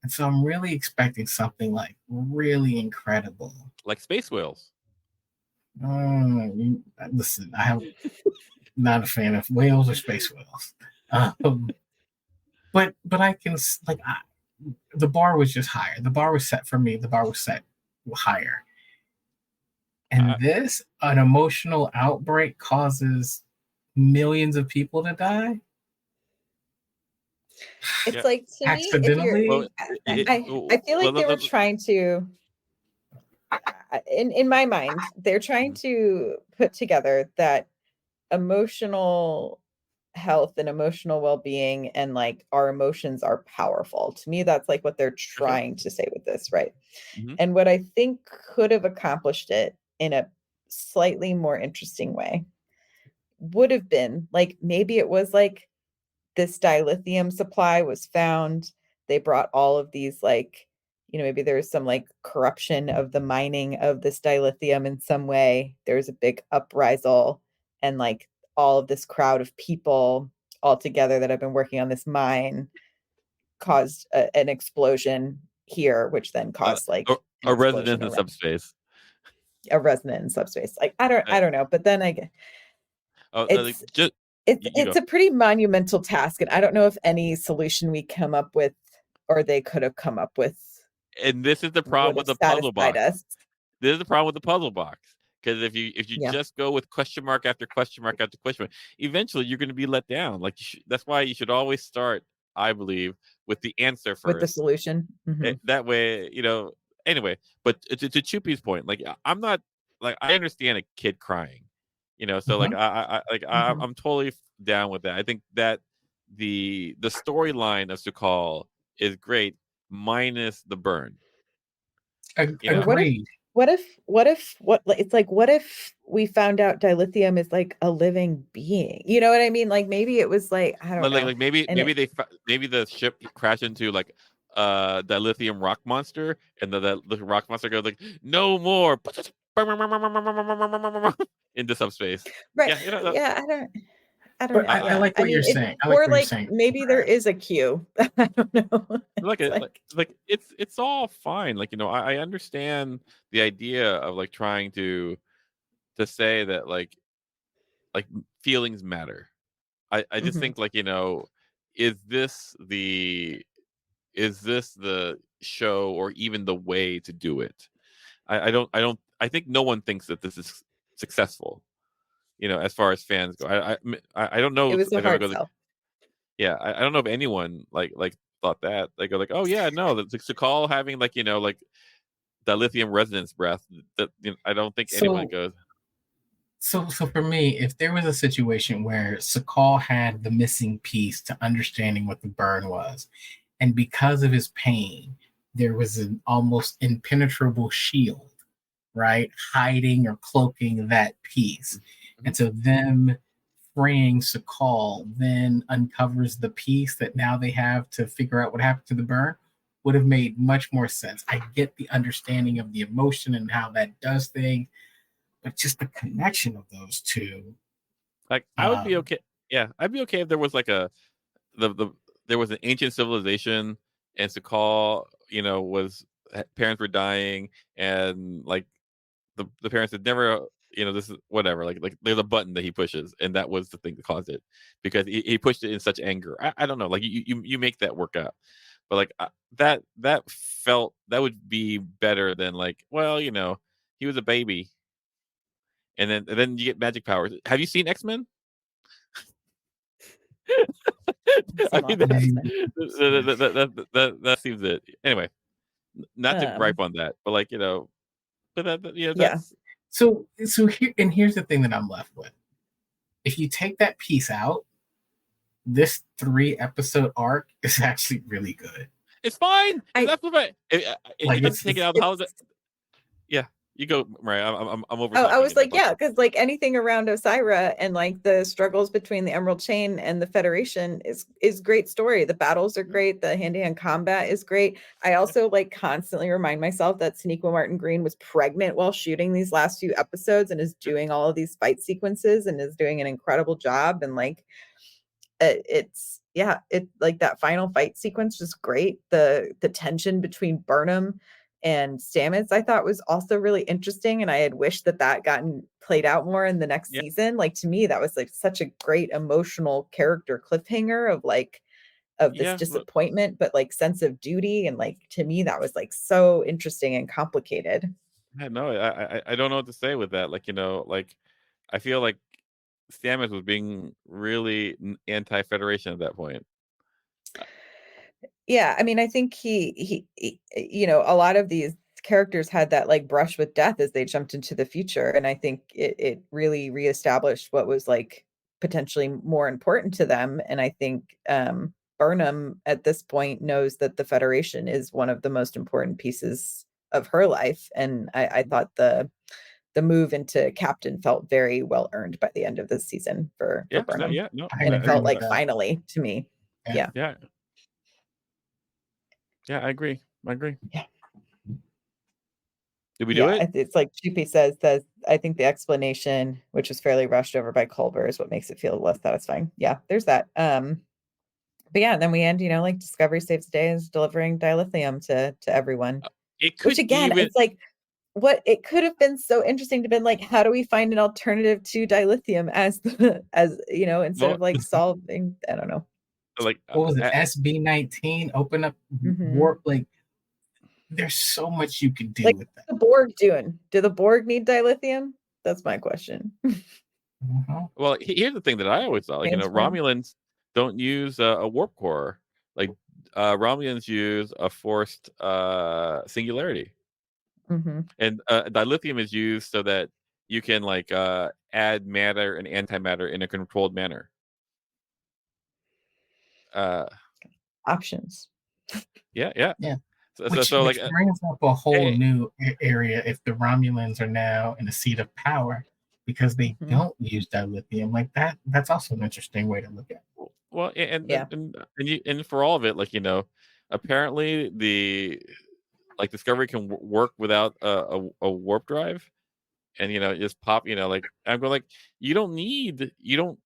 And so I'm really expecting something like really incredible, like space whales. Listen, I'm not a fan of whales or space whales, but I can the bar was just higher. The bar was set for me. The bar was set higher. And an emotional outbreak causes millions of people to die. It's like to accidentally. Me, I feel like they were trying to. In my mind, they're trying to put together that emotional health and emotional well-being and like our emotions are powerful. To me, that's like what they're trying to say with this, right? And what I think could have accomplished it in a slightly more interesting way would have been like maybe it was like this dilithium supply was found. They brought all of these like, maybe there's some like corruption of the mining of this dilithium in some way. There's a big uprisal and like all of this crowd of people all together that have been working on this mine caused an explosion here, which then caused like a resonance in subspace. A resonance in subspace. Like I don't know, but then it's a pretty monumental task, and I don't know if any solution we come up with or they could have come up with. And this is the problem with the puzzle box. This is the problem with the puzzle box. Because if you just go with question mark after question mark after question mark, eventually you're going to be let down. Like that's why you should always start, I believe, with the answer first, with the solution. That way, Anyway, but to Chupi's point, like I'm not like I understand a kid crying, So like I'm totally down with that. I think that the storyline of Sukal is great, minus the burn. Agreed. What if we found out dilithium is like a living being? You know what I mean? Like maybe it was like I don't know. Like maybe the ship crashed into like dilithium rock monster, and the rock monster goes like no more into subspace. Right. Yeah, I don't know. I like what you're saying. Or like maybe there is a queue. I don't know. It's all fine. Like, I understand the idea of like trying to say that like feelings matter. I just think like, is this the show or even the way to do it? I think no one thinks that this is successful. As far as fans go, I don't know. It was a hard sell. Yeah, I don't know if anyone like thought that. They go like, oh yeah, no, the Sukal having like like dilithium resonance breath. That I don't think anyone goes. So for me, if there was a situation where Sakal had the missing piece to understanding what the burn was, and because of his pain, there was an almost impenetrable shield, right, hiding or cloaking that piece, and so them freeing Sakal then uncovers the piece that now they have to figure out what happened to the burn, would have made much more sense. I get the understanding of the emotion and how that does things, but just the connection of those two. Like I would be okay. Yeah, I'd be okay if there was like there was an ancient civilization and Sakal, was parents were dying and like the parents had never, this is whatever. Like there's a button that he pushes and that was the thing that caused it because he pushed it in such anger. I don't know. Like you make that work out, but like that would be better than like, well, he was a baby. And then you get magic powers. Have you seen X-Men? I mean, that seems it. Anyway, not to gripe on that, but like, but that's so here's the thing that I'm left with. If you take that piece out, this 3-episode arc is actually really good. It's fine. That's what if you just take it out, how is it? Yeah. You go, Myrriah. I'm over. Oh, I was like, yeah, because like anything around Osira and like the struggles between the Emerald Chain and the Federation is great story. The battles are great. The hand-to-hand combat is great. I also like constantly remind myself that Sonequa Martin Green was pregnant while shooting these last few episodes and is doing all of these fight sequences and is doing an incredible job. And like, it like that final fight sequence was great. The tension between Burnham and Stamets I thought was also really interesting, and I had wished that gotten played out more in the next season. Like to me that was like such a great emotional character cliffhanger of this disappointment but like sense of duty, and like to me that was like so interesting and complicated. I don't know what to say with that. Like, like I feel like Stamets was being really anti-Federation at that point. Yeah, I mean, I think he a lot of these characters had that like brush with death as they jumped into the future, and I think it really reestablished what was like potentially more important to them. And I think Burnham at this point knows that the Federation is one of the most important pieces of her life, and I thought the move into captain felt very well earned by the end of this season for Burnham. And it felt like finally to me. Yeah. Yeah, I agree. Yeah. Did we do it? It's like Chupi says, I think the explanation, which was fairly rushed over by Culver, is what makes it feel less satisfying. Yeah, there's that. But yeah, then we end, like Discovery saves the day is delivering dilithium to everyone. Which again, it's like what it could have been so interesting to been like, how do we find an alternative to dilithium as instead of like solving, I don't know. Like what was it? SB19 open up warp, like there's so much you could do with that. The Borg doing? Do the Borg need dilithium? That's my question. Well, here's the thing that I always thought, like, Romulans don't use a warp core. Like Romulans use a forced singularity. And dilithium is used so that you can like add matter and antimatter in a controlled manner. Options. Yeah. Which like brings up a whole new area if the Romulans are now in a seat of power because they don't use dilithium. Like that's also an interesting way to look at it. Well, and for all of it, like apparently the Discovery can work without a warp drive. And just pop, like I'm going like you don't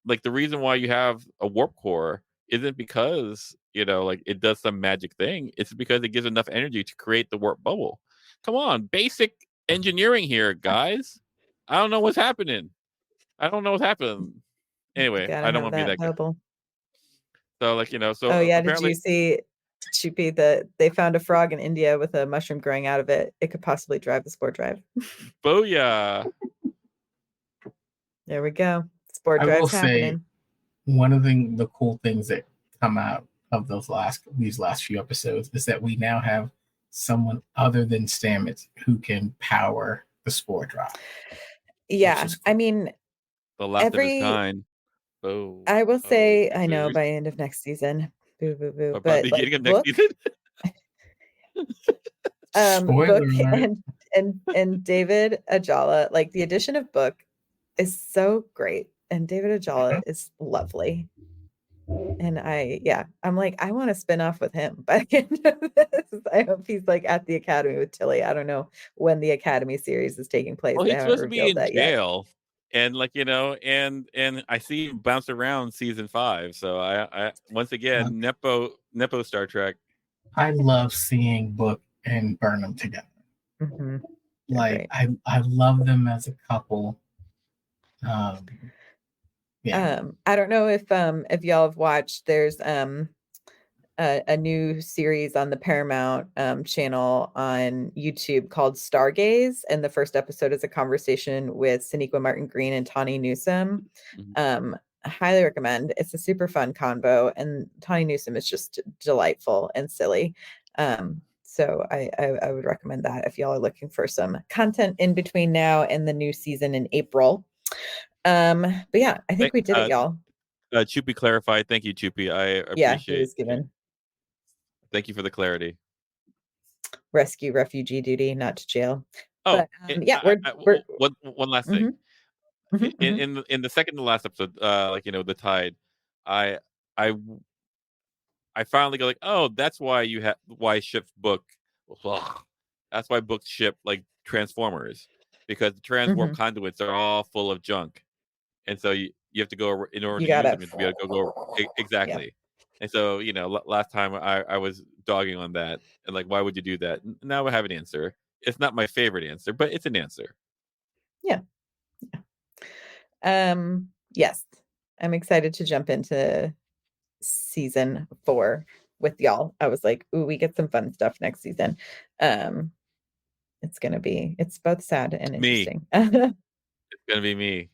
like the reason why you have a warp core isn't because like it does some magic thing. It's because it gives enough energy to create the warp bubble. Come on, basic engineering here, guys. I don't know what's happening. Anyway, I don't want to be that guy. So like so. Oh yeah, did you see, Chupi, that they found a frog in India with a mushroom growing out of it? It could possibly drive the spore drive. Booyah! There we go. Spore drive's happening. One of the cool things that come out of these last few episodes is that we now have someone other than Stamets who can power the spore drive. Yeah, cool. I mean, The last of his kind. Oh, I will say, I know spoilers. by end of next season. Boo, boo, boo. By the But beginning of Book, next season. Spoiler Book alert. and David Ajala, like the addition of Book is so great, and David Ajala is lovely. And I'm like, I want to spin off with him by the end of this. I hope he's like at the academy with Tilly. I don't know when the academy series is taking place. Well, They he's haven't supposed to be revealed in that yet. jail, and and I see him bounce around season 5. So I once again Nepo Star Trek. I love seeing Book and Burnham together. Mm-hmm. Like I love them as a couple. I don't know if y'all have watched. There's a new series on the Paramount channel on YouTube called Stargaze, and the first episode is a conversation with Sonequa Martin Green and Tawny Newsome. I highly recommend. It's a super fun convo, and Tawny Newsome is just delightful and silly. So I would recommend that if y'all are looking for some content in between now and the new season in April. But yeah, I think we did it, y'all. Chupi clarified. Thank you, Chupi. I appreciate. Yeah, he was given. Thank you for the clarity. Rescue refugee duty, not to jail. Oh, but, we're one last thing. In the second to last episode, the Tide, I finally go like, oh, that's why why ship Book. Ugh. That's why Book ship like Transformers, because the transwarp conduits are all full of junk, and so you have to go in order to use them to be able to go exactly. Yeah. And so last time I was dogging on that, and like, why would you do that? Now I have an answer. It's not my favorite answer, but it's an answer. Yeah. Yes, I'm excited to jump into season 4 with y'all. I was like, ooh, we get some fun stuff next season. It's both sad and interesting. It's gonna be me.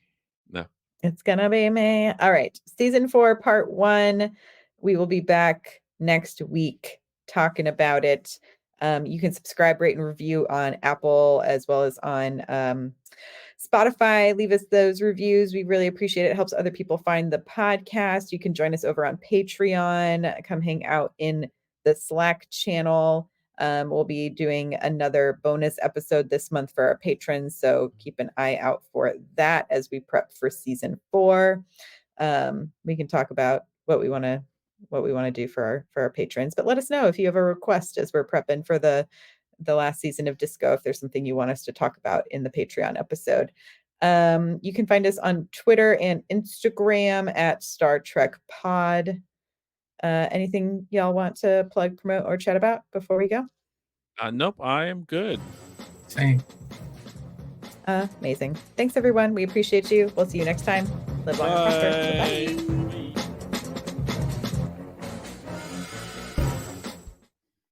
No, it's gonna be me. All right, season 4 part 1. We will be back next week talking about it. You can subscribe, rate, and review on Apple as well as on Spotify. Leave us those reviews. We really appreciate it. It helps other people find the podcast. You can join us over on Patreon. Come hang out in the Slack channel. We'll be doing another bonus episode this month for our patrons, so keep an eye out for that as we prep for season 4. We can talk about what we want to do for our patrons, but let us know if you have a request as we're prepping for the last season of Disco, if there's something you want us to talk about in the Patreon episode. You can find us on Twitter and Instagram at Star Trek Pod. Anything y'all want to plug, promote, or chat about before we go? Nope, I am good. Same. Amazing. Thanks, everyone. We appreciate you. We'll see you next time. Live long and prosper. Bye.